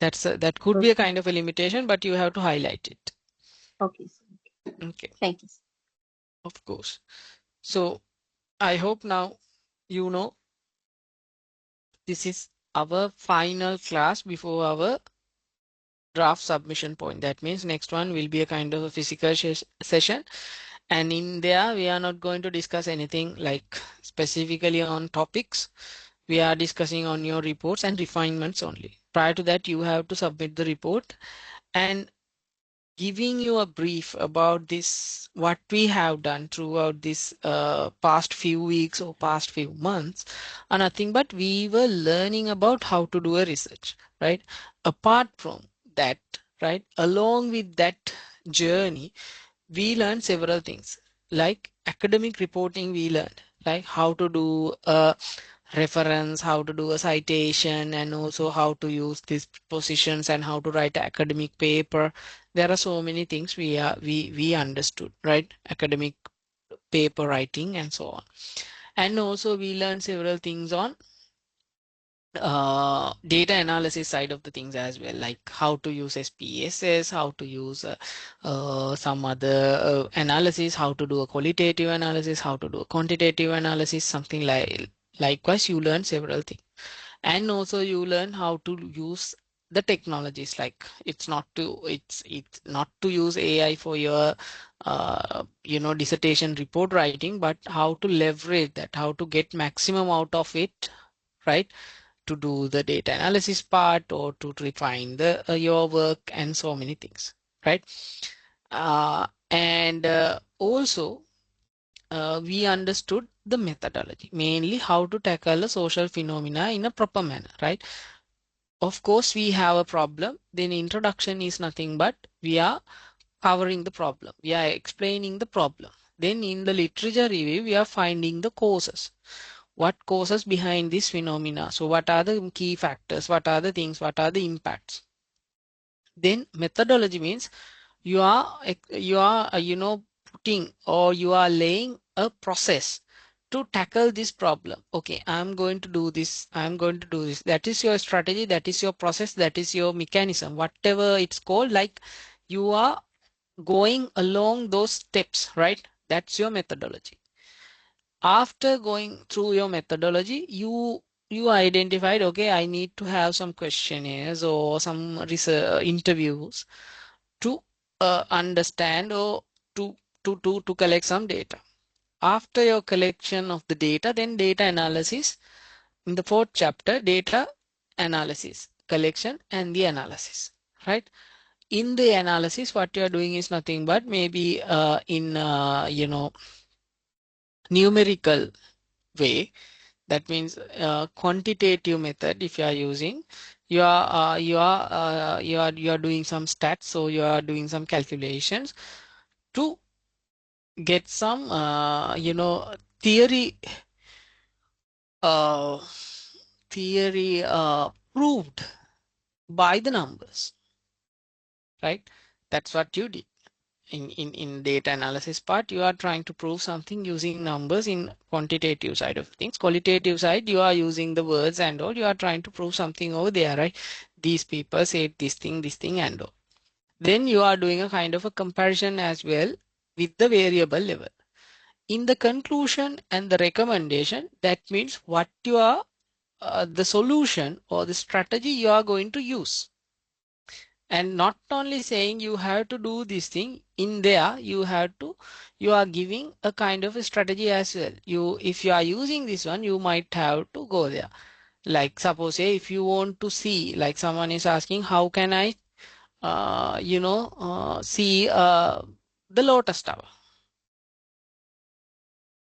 A: That could be a kind of a limitation, but you have to highlight it.
B: Okay.
A: Okay,
B: Thank you.
A: of course. So I hope now you know this is our final class before our draft submission point. That means next one will be a kind of a physical session, and in there we are not going to discuss anything like specifically on topics. We are discussing on your reports and refinements only. Prior to that, you have to submit the report, and giving you a brief about this, what we have done throughout this past few weeks or past few months are nothing but we were learning about how to do a research, right? Apart from that, right, along with that journey, we learned several things like academic reporting. We learned like how to do a reference, how to do a citation, and also how to use these positions and how to write an academic paper. There are so many things we understood, right? Academic paper writing and so on. And also we learned several things on data analysis side of the things as well, like how to use SPSS, how to use some other analysis, how to do a qualitative analysis, how to do a quantitative analysis, something like likewise you learn several things. And also you learn how to use the technologies, like it's not to use AI for your dissertation report writing, but how to leverage that, how to get maximum out of it, right, to do the data analysis part or to refine the your work and so many things, right? And also we understood the methodology, mainly how to tackle the social phenomena in a proper manner, right? Of course, we have a problem. Then introduction is nothing but we are covering the problem. We are explaining the problem. Then in the literature review, we are finding the causes. What causes behind this phenomena? So what are the key factors? What are the things? What are the impacts? Then methodology means you are putting or you are laying a process to tackle this problem. Okay, I'm going to do this. I'm going to do this. That is your strategy. That is your process. That is your mechanism. Whatever it's called, like you are going along those steps, right? That's your methodology. After going through your methodology, you identified, okay, I need to have some questionnaires or some research interviews to understand or to collect some data. After your collection of the data, then data analysis. In the fourth chapter, data analysis, collection and the analysis, right? In the analysis, what you are doing is nothing but maybe in numerical way. That means quantitative method. If you are using, you are doing some stats, so you are doing some calculations to get some theory uh, theory proved by the numbers, right? That's what you did. In data analysis part, you are trying to prove something using numbers. In quantitative side of things, qualitative side, you are using the words and all. You are trying to prove something over there, right? These people said this thing and all. Then you are doing a kind of a comparison as well with the variable level. In the conclusion and the recommendation, that means what you are the solution or the strategy you are going to use. And not only saying you have to do this thing, in there you are giving a kind of a strategy as well. If you are using this one, you might have to go there. Like suppose say if you want to see, like someone is asking, how can I see the lotus tower,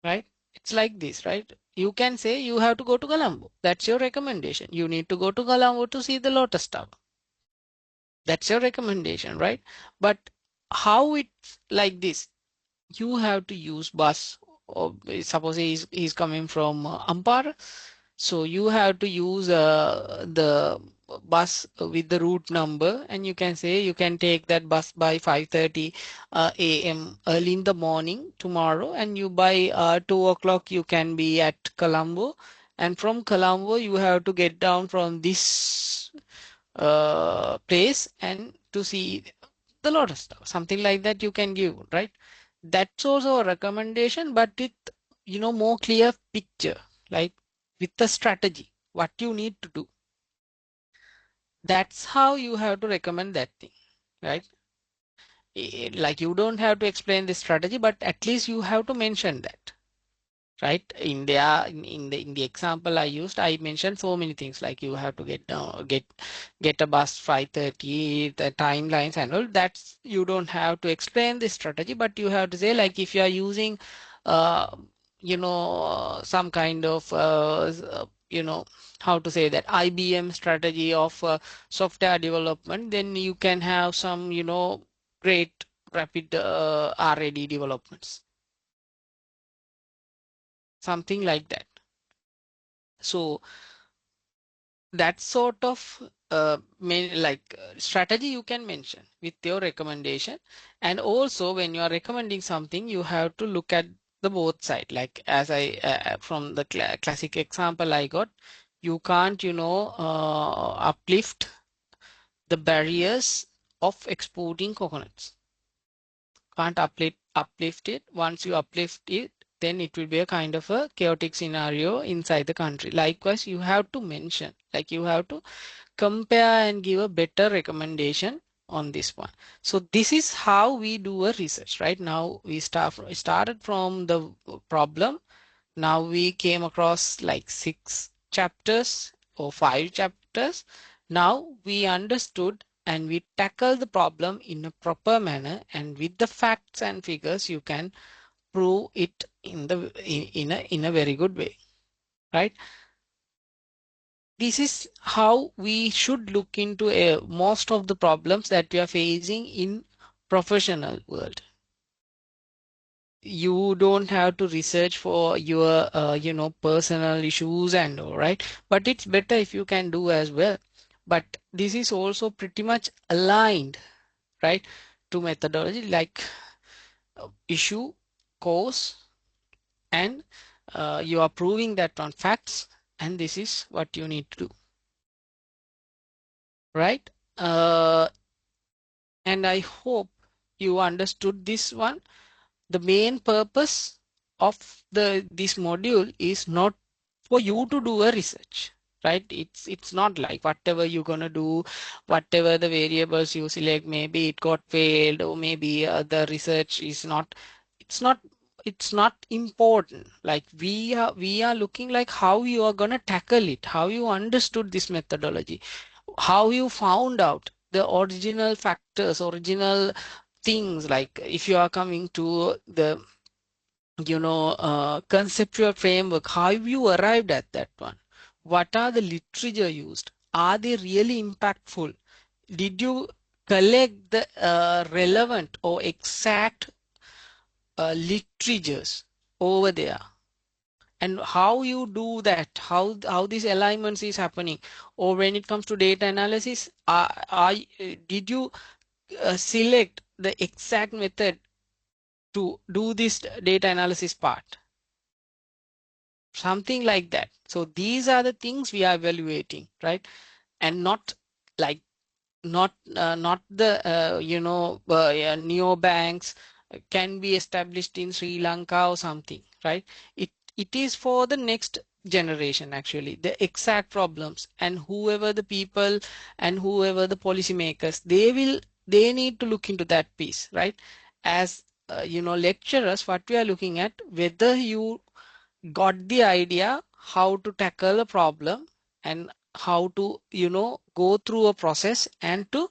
A: right? It's like this, right? You can say you have to go to Colombo. That's your recommendation. You need to go to Colombo to see the lotus tower. That's your recommendation, right? But how it's like this? You have to use bus. Or suppose he's coming from Ampara. So you have to use the bus with the route number, and you can say you can take that bus by 5:30 a.m. early in the morning tomorrow, and you by 2 o'clock you can be at Colombo, and from Colombo you have to get down from this place and to see the Lotus Tower, something like that you can give, right? That's also a recommendation, but it, more clear picture, like with the strategy, what you need to do. That's how you have to recommend that thing, right? Like you don't have to explain the strategy, but at least you have to mention that. Right, in the example I used, I mentioned so many things, like you have to get a bus 5:30, the timelines and all. That's, you don't have to explain the strategy, but you have to say, like, if you are using uh, some kind of how to say that, IBM strategy of software development, then you can have some great rapid R&D developments, something like that. So that sort of strategy you can mention with your recommendation. And also when you are recommending something, you have to look at the both side, like as I from the classic example I got, you can't uplift the barriers of exporting coconuts, can't uplift it. Once you uplift it, then it will be a kind of a chaotic scenario inside the country. Likewise, you have to mention, like you have to compare and give a better recommendation on this one. So this is how we do a research. Right now we started from the problem. Now we came across like 6 chapters or 5 chapters. Now we understood and we tackle the problem in a proper manner, and with the facts and figures you can prove it in a very good way, right? This is how we should look into most of the problems that we are facing in professional world. You don't have to research for your personal issues and all, right? But it's better if you can do as well. But this is also pretty much aligned, right, to methodology, like issue, cause, and you are proving that on facts, and this is what you need to do, right? uh, and I hope you understood this one. The main purpose of this module is not for you to do a research, right? It's not like whatever you're gonna do, whatever the variables you select, maybe it got failed, or maybe the research is not, it's not it's not important. Like we are looking like how you are gonna tackle it, how you understood this methodology, how you found out the original factors, original things. Like if you are coming to the conceptual framework, how you arrived at that one, what are the literature used, are they really impactful, did you collect the relevant or exact literatures over there, and how you do that, how these alignments is happening. Or when it comes to data analysis, did you select the exact method to do this data analysis part, something like that. So these are the things we are evaluating, right? And not like, not the neobanks can be established in Sri Lanka or something, right? It is for the next generation, actually, the exact problems, and whoever the people and whoever the policymakers, they need to look into that piece, right? As lecturers, what we are looking at, whether you got the idea how to tackle a problem, and how to go through a process, and to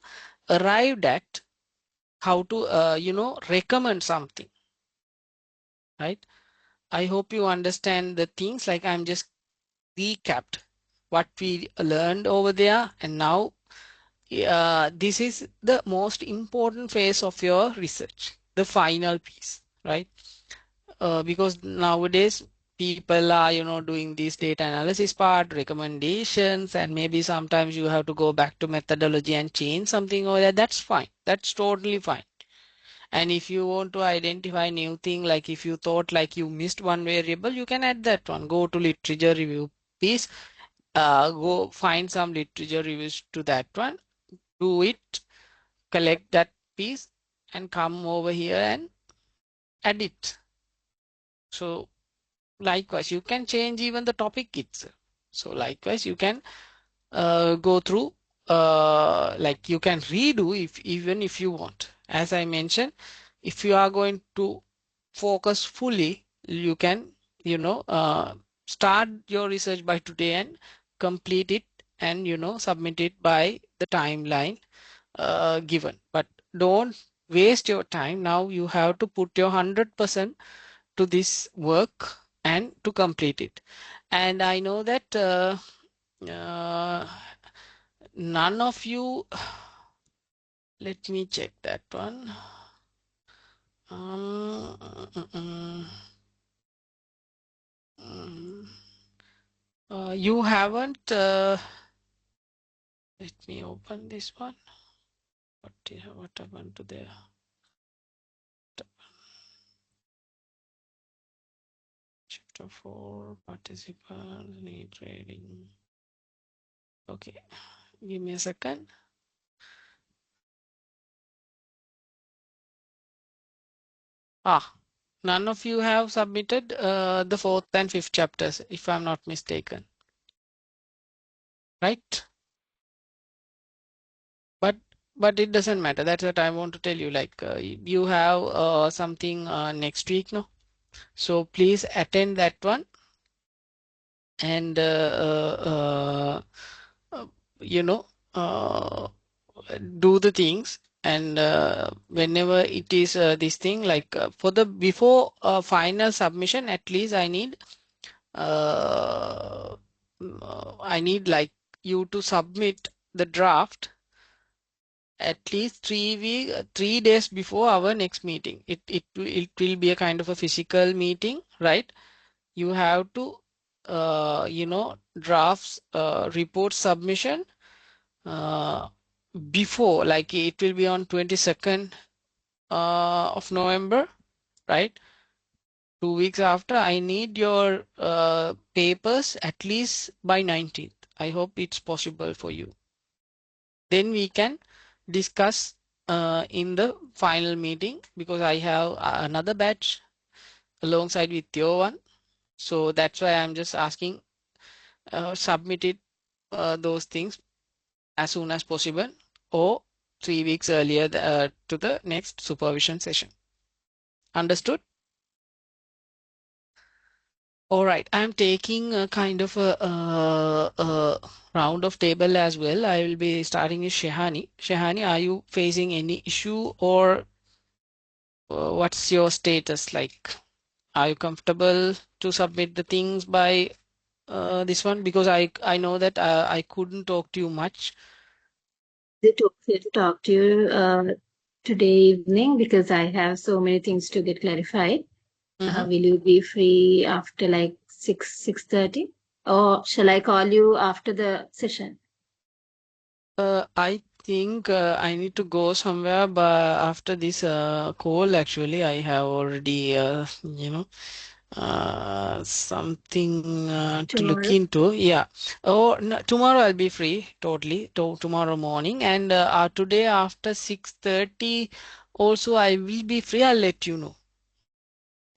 A: arrive at how to recommend something, right? I hope you understand the things. Like, I'm just recapped what we learned over there, and now this is the most important phase of your research, the final piece, right? Because nowadays people are, doing this data analysis part, recommendations, and maybe sometimes you have to go back to methodology and change something or that. That's fine. That's totally fine. And if you want to identify new thing, like if you thought like you missed one variable, you can add that one. Go to literature review piece, go find some literature reviews to that one, do it, collect that piece, and come over here and add it. So likewise, you can change even the topic itself. So likewise, you can go through, like you can redo even if you want. As I mentioned, if you are going to focus fully, you can, start your research by today and complete it and, submit it by the timeline given. But don't waste your time. Now you have to put your 100% to this work and to complete it. And I know that uh, none of you, let me check that one. Um, you haven't, let me open this one. What happened to there? Chapter 4, participants need trading. Okay, give me a second. None of you have submitted the 4th and 5th chapters, if I'm not mistaken. Right? But it doesn't matter. That's what I want to tell you. Like you have something next week, no? So please attend that one and you know do the things. And whenever it is this thing, like for the before final submission, at least I need like you to submit the draft at least 3 days before our next meeting. It will be a kind of a physical meeting, right? You have to drafts report submission before, like it will be on 22nd of November, right? 2 weeks after. I need your papers at least by 19th. I hope it's possible for you. Then we can discuss in the final meeting, because I have another batch alongside with your one. So that's why I'm just asking, submit it, those things as soon as possible, or 3 weeks earlier to the next supervision session. Understood? All right, I'm taking a kind of a round of table as well. I will be starting with Shehani. Shehani, are you facing any issue, or what's your status like? Are you comfortable to submit the things by this one? Because I know that I couldn't talk to you much.
C: It okay to talk to you today evening because I have so many things to get clarified. Will you be free after like 6:30, or shall I call you after the session?
A: I think I need to go somewhere, but after this call, actually, I have already, something to look
C: Tomorrow?
A: into. Yeah. Oh, no, tomorrow I'll be free totally. Tomorrow morning, and today after 6:30, also I will be free. I'll let you know.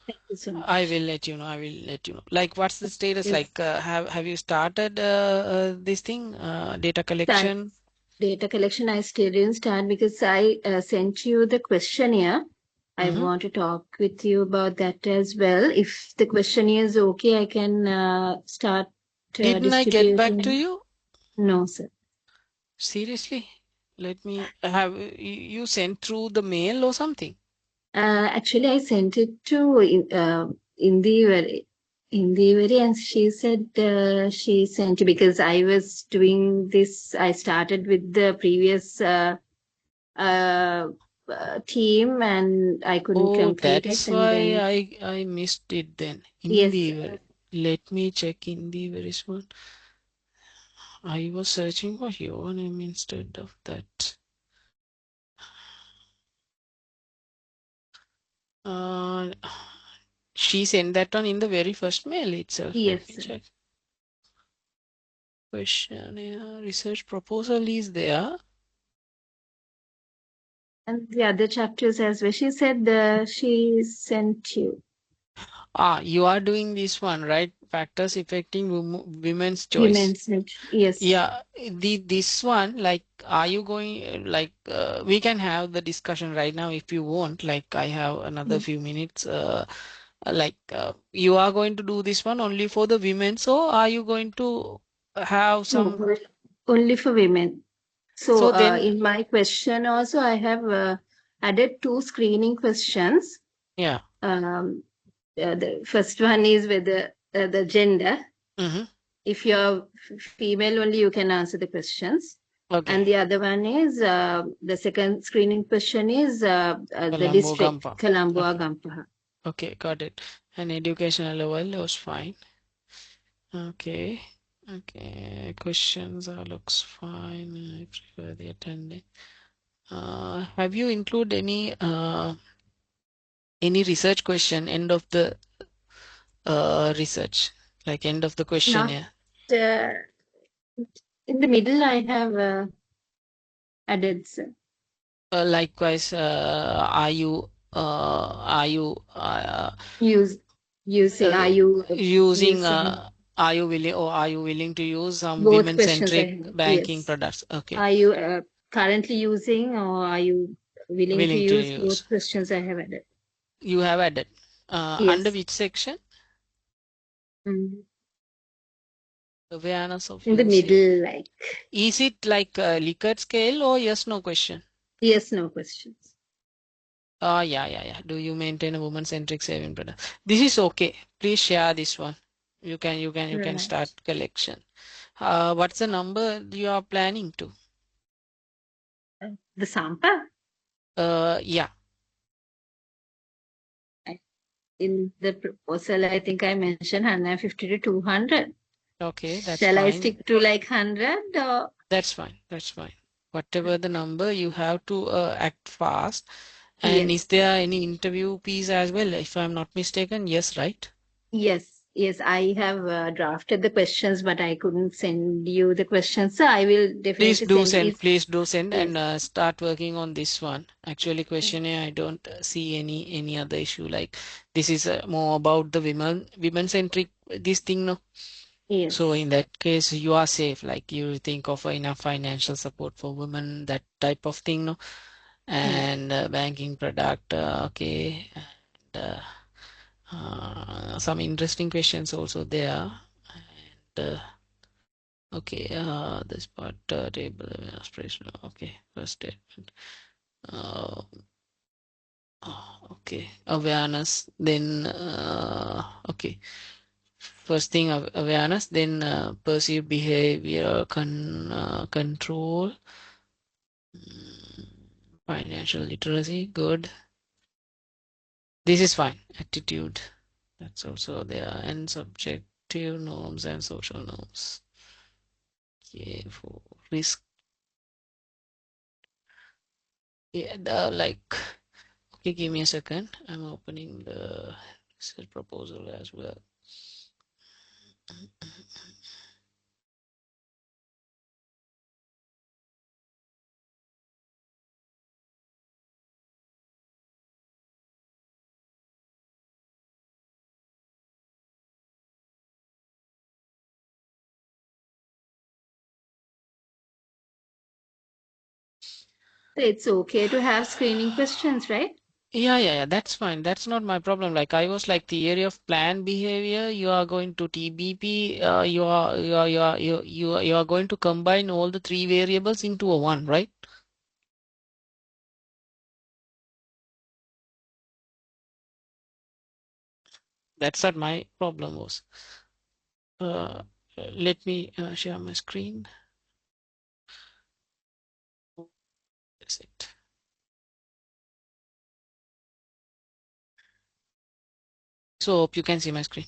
C: Thank you so
A: I
C: much.
A: will let you know. I will let you know. Like, what's the status?
C: Yes.
A: Like, have you started this thing, data
C: Start
A: collection?
C: data collection. I still didn't start because I sent you the questionnaire. I want to talk with you about that as well. If the questionnaire is okay, I can start
A: Didn't I get back to
C: distributing.
A: you?
C: No, sir.
A: Seriously? Let me have you sent through the mail or something?
C: Actually, I sent it to Indivari, and she said she sent you because I was doing this. I started with the previous uh, team, and I couldn't
A: Oh,
C: complete it.
A: that's
C: And
A: why
C: then
A: I missed it then.
C: yes,
A: Individual. Let me check in the various one. I was searching for your name instead of that. She sent that one in the very first mail itself. Let
C: Yes,
A: me
C: sir.
A: check. Questionnaire, research proposal is there.
C: And the other chapters as well. She said she sent you.
A: You are doing this one, right? Factors affecting women's choice.
C: Women's health. Yes.
A: Yeah, this one, like, are you going, like, we can have the discussion right now if you want. Like, I have another
C: Mm.
A: few minutes. You are going to do this one only for the women, so are you going to have some?
C: No, only for women. So
A: So then,
C: in my question also, I have added 2 screening questions.
A: yeah.
C: The first one is whether the gender.
A: Mm-hmm.
C: If you're female only, you can answer the questions.
A: Okay.
C: And the other one is the second screening question is the
A: Colombo
C: district,
A: Gampa.
C: Colombo or
A: Okay.
C: Gampaha.
A: Okay, got it. And educational level was fine. Okay. Okay. Questions looks fine. I prefer the attending. Have you include any research question end of the research, like end of the
C: Not
A: questionnaire?
C: uh, in the middle, I have added
A: Likewise,
C: use using.
A: uh,
C: Are you
A: using
C: using
A: are you willing to use some
C: both questions? I
A: women-centric
C: have.
A: banking
C: Yes.
A: products? Okay,
C: Are you currently using, or are you willing to
A: willing to
C: use
A: use.
C: both questions? I have added.
A: You have added under
C: Yes.
A: which section?
C: Mm.
A: Awareness of
C: In the
A: using.
C: middle, like
A: Is it like a Likert scale or yes no question?
C: yes, no questions.
A: Yeah. Do you maintain a woman-centric saving product? This is okay. Please share this one. You can start
C: Right.
A: collection. What's the number you are planning to?
C: The sample
A: Yeah.
C: in the proposal, I think I mentioned 150 to 200.
A: Okay, that's
C: Shall I
A: fine.
C: stick to like 100 or?
A: That's fine. That's fine. Whatever the number, you have to act fast. And is
C: Yes.
A: there any interview piece as well? If I'm not mistaken, yes, right?
C: Yes, I have drafted the questions, but I couldn't send you the questions. So I will definitely send it.
A: Please do send
C: Yes,
A: and start working on this one. Actually, questionnaire, I don't see any other issue. Like this is more about the women centric this thing, no. So
C: yes,
A: in that case, you are safe. Like you think of enough financial support for women, that type of thing, no.
C: mm.
A: And banking product, okay. And some interesting questions also there. And okay, this part table aspiration. Okay, first statement. Uh, okay, awareness. Then okay, first thing awareness. Then perceived behavior control. Financial literacy. Good. This is fine. Attitude. That's also there. And subjective norms and social norms. Okay, for risk. Yeah, like. Okay, give me a second. I'm opening the research proposal as well.
C: So it's okay to have screening questions, right?
A: Yeah. That's fine. That's not my problem. Like I was like theory of planned behavior. You are going to TBP. You are going to combine all the three variables into a one, right? That's what my problem was. Uh, Let me share my screen. That's it. So hope you can see my screen.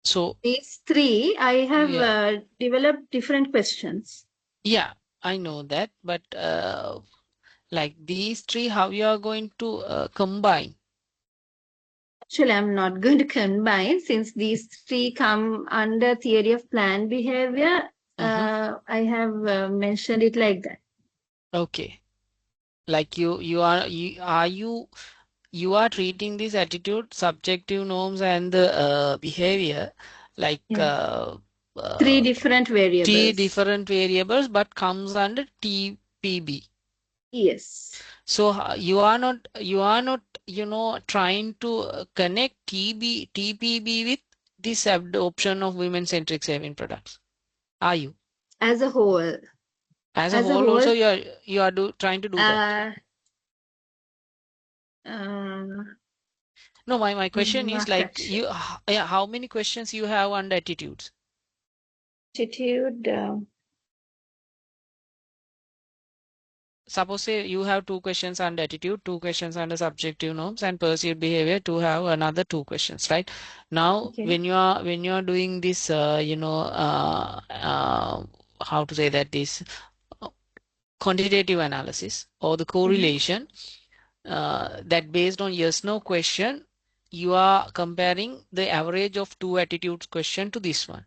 A: So
C: these three, I have
A: yeah,
C: developed different questions.
A: yeah, I know that, but like these three, how you are going to combine?
C: Actually, I'm not going to combine since these three come under theory of planned behavior.
A: Mm-hmm.
C: I have mentioned it like that.
A: Okay. Like you are treating this attitude, subjective norms, and the behavior like
C: Yeah. Three different
A: three
C: variables.
A: different variables, but comes under TPB.
C: Yes.
A: So you are not trying to connect TPB with this adoption of women-centric saving products. Are you?
C: As a whole.
A: As a
C: As a
A: whole,
C: whole,
A: also you are trying to do that.
C: uh, uh,
A: No, my question is
C: not
A: like
C: that sure.
A: you, yeah, how many questions you have on the attitudes?
C: Attitude,
A: Suppose say you have two questions under attitude, two questions under subjective norms, and perceived behavior to have another two questions, right? Now,
C: okay.
A: when you are doing this, how to say that this uh, quantitative analysis or the
C: Mhm.
A: correlation, that based on yes no question, you are comparing the average of two attitudes question to this one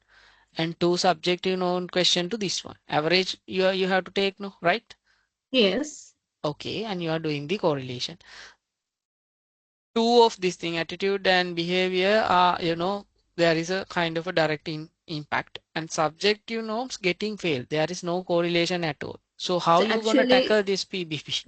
A: and two subjective known question to this one. Average you have to take, no, right?
C: Yes.
A: Okay, and you are doing the correlation. Two of this thing, attitude and behavior, are there is a kind of a direct impact, and subjective norms getting failed. There is no correlation at all. So how
C: So
A: you gonna
C: actually,
A: tackle this PBP?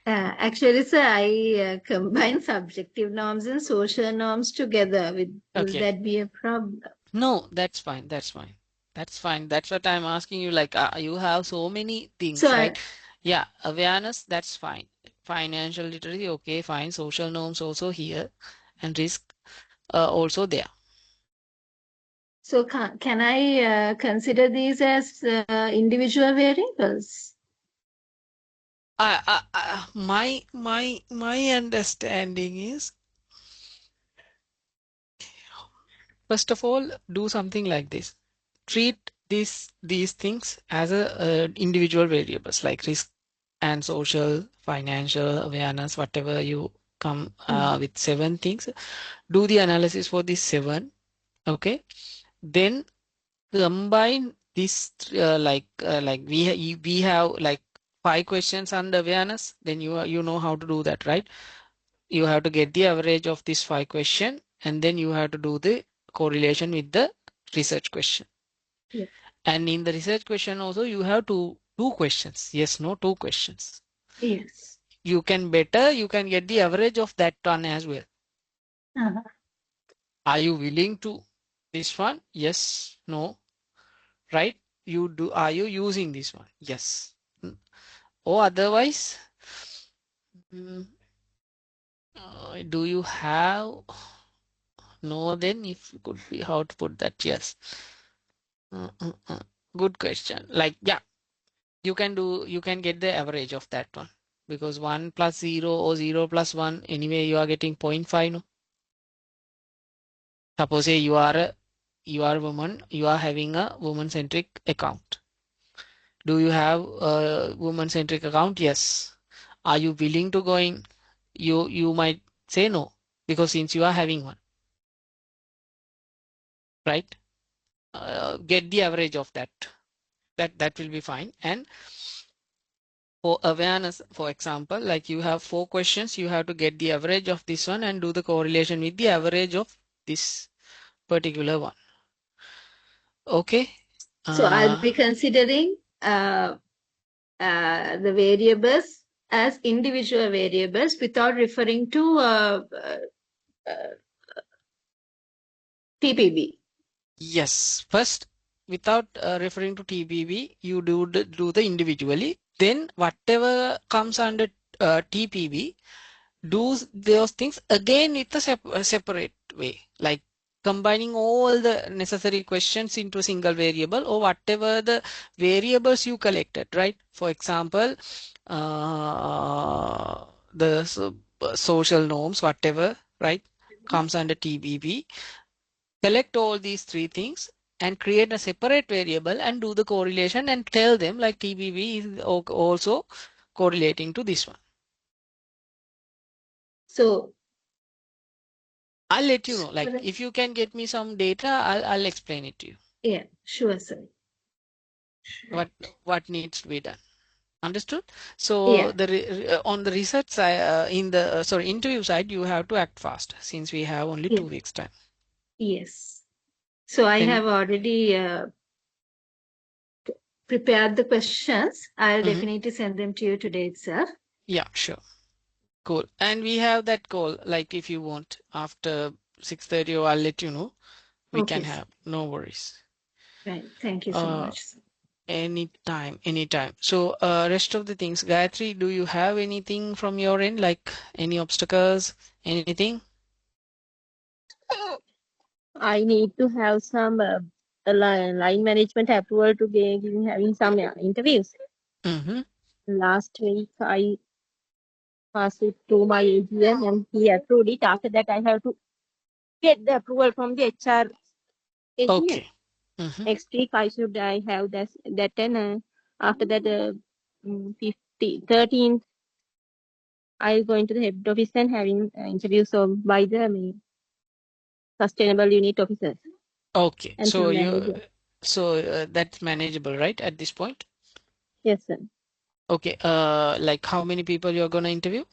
C: sir, I combine subjective norms and social norms together. Will
A: Okay.
C: that be a problem?
A: No, that's fine. That's fine. That's fine. That's what I'm asking you. Like, you have so many
C: So,
A: things, right? Yeah, awareness, that's fine. Financial literacy, okay, fine. Social norms also here, and risk also there.
C: so can I consider these as individual variables?
A: My understanding is, first of all, do something like this. Treat these things as a individual variables like risk and social, financial, awareness, whatever you come
C: Mm.
A: with seven things. Do the analysis for these seven. Okay, then combine this like we have like five questions under awareness. Then you know how to do that, right? You have to get the average of this five question, and then you have to do the correlation with the research question.
C: Yeah.
A: And in the research question also you have two questions, yes no two questions.
C: Yes.
A: You can get the average of that one as well.
C: Uh-huh.
A: Are you willing to this one, yes no, right? You do, are you using this one, yes. Or otherwise, mm, do you have no? Then if you could be how to put that, yes. Mm, mm, mm. Good question. Like, yeah, you can get the average of that one, because 1 plus 0 or 0 plus 1, anyway you are getting 0.5, no? Suppose say you are a woman, you are having a woman centric account. Do you have a woman centric account? Yes. Are you willing to go in? You might say no, because since you are having one, right? Get the average of that. That will be fine. And for awareness, for example, like you have four questions, you have to get the average of this one and do the correlation with the average of this particular one. Okay.
C: So I'll
A: Uh,
C: be considering the variables as individual variables without referring to TPB.
A: yes. First, without referring to TPB, you do the individually. Then whatever comes under TPB, do those things again with a separate way, like combining all the necessary questions into a single variable or whatever the variables you collected, right? For example, the social norms, whatever, right, comes under TBB. Collect all these three things and create a separate variable and do the correlation and tell them like TBV is also correlating to this one.
C: So
A: I'll let you know, like if you can get me some data, I'll explain it to you.
C: yeah, sure, sir.
A: What needs to be done. Understood? So
C: Yeah.
A: on the research side, in the interview side, you have to act fast since we have only
C: Yeah.
A: 2 weeks time.
C: Yes. So I
A: Then,
C: have already prepared the questions. I'll definitely send them to you today itself.
A: yeah, sure. Cool. And we have that call, like if you want after 6:30, or I'll let you know. We
C: Okay,
A: can have, no worries.
C: right. Thank you so much.
A: Anytime, anytime. So rest of the things, Gayatri, do you have anything from your end, like any obstacles, anything?
B: I need to have some line management approval to having some interviews.
A: Mm-hmm.
B: Last week I passed it to my AGM and he approved it. After that I have to get the approval from the HR AGM.
A: Okay. Mm-hmm.
B: Next week I have that and after that 13th I going to the head office and having interviews by the sustainable unit officers
A: Okay.
B: and some managers.
A: That's manageable, right, at this point?
B: Yes, sir.
A: Okay. Like how many people you're gonna interview?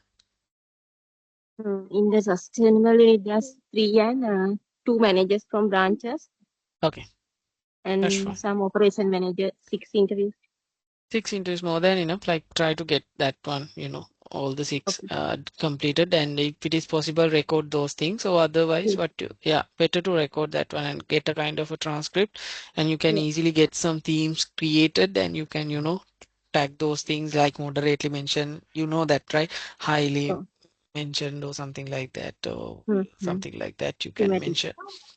B: In the sustainable unit, there's 3 and 2 managers from branches
A: Okay, that's
B: and
A: fine.
B: some operation manager, 6 interviews.
A: 6 interviews more than enough. Like try to get that one, all the 6
B: Okay.
A: completed, and if it is possible, record those things. Or otherwise,
B: Yes.
A: better to record that one and get a kind of a transcript, and you can
B: Yeah.
A: easily get some themes created, and you can, tag those things like moderately mentioned. You know that, right? Highly
B: So,
A: mentioned or something like that, or
B: mm-hmm.
A: something like that you can
B: Thematic.
A: mention.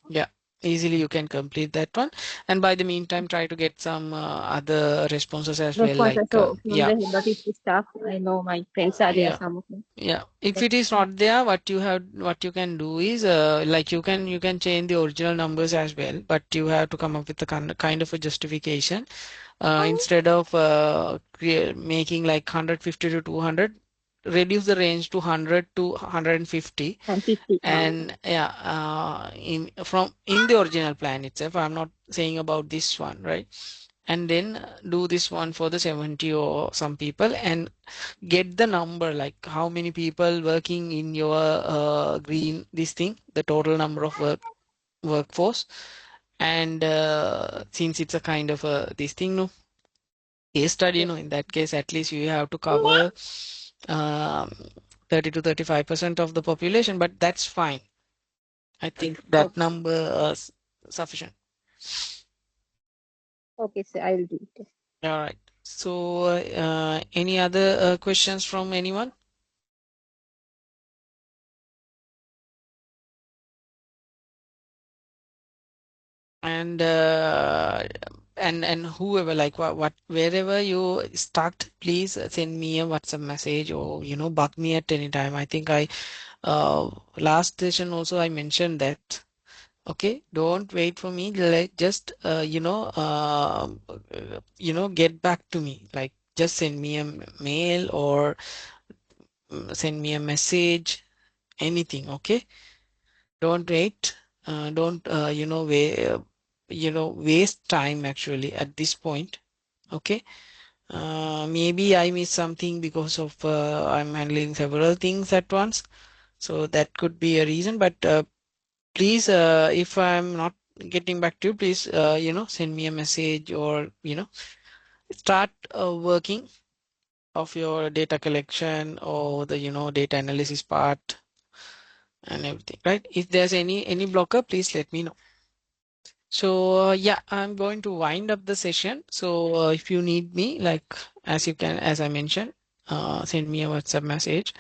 A: Yeah, easily you can complete that one, and by the meantime try to get some other responses as well, like
B: Responses. So from the head office staff, I know my friends are there,
A: yeah
B: some of them.
A: yeah if
B: But,
A: it is not there, what you can do is like you can change the original numbers as well, but you have to come up with a kind of a justification. Instead of making like 150 to 200, reduce the range to 100 to 150.
B: and 50.
A: And yeah, in the original plan itself, I'm not saying about this one, right? And then do this one for the 70 or some people, and get the number, like how many people working in your green this thing, the total number of workforce. And since it's a kind of a this thing, no case study, no, in that case at least you have to cover um, 30 to 35% of the population, but that's fine. I think that
B: Okay.
A: number sufficient.
B: Okay, so I will do it.
A: All right. So, any other questions from anyone? And whoever, like wherever you stuck, please send me a WhatsApp message, or bug me at any time. I think I last session also I mentioned that. Okay, don't wait for me. Like just get back to me. Like just send me a mail, or send me a message, anything. Okay, don't wait. Don't waste time actually at this point. Okay. Maybe I miss something because of I'm handling several things at once, so that could be a reason. But please, if I'm not getting back to you, please, send me a message, or start working of your data collection, or the data analysis part and everything, right? If there's any blocker, please let me know. So yeah, I'm going to wind up the session. So if you need me, like as I mentioned, send me a WhatsApp message,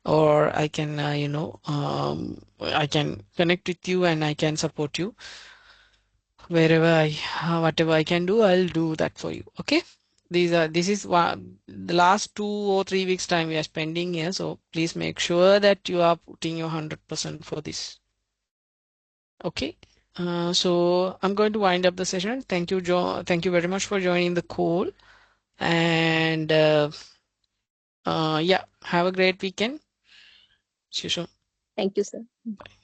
A: or I can I can connect with you, and I can support you wherever whatever I can do, I'll do that for you. Okay. This is the last 2 or 3 weeks time we are spending here. So please make sure that you are putting your 100% for this. Okay. So I'm going to wind up the session. Thank you, Thank you very much for joining the call. And yeah, have a great weekend. See you soon.
B: Thank you, sir.
A: Bye.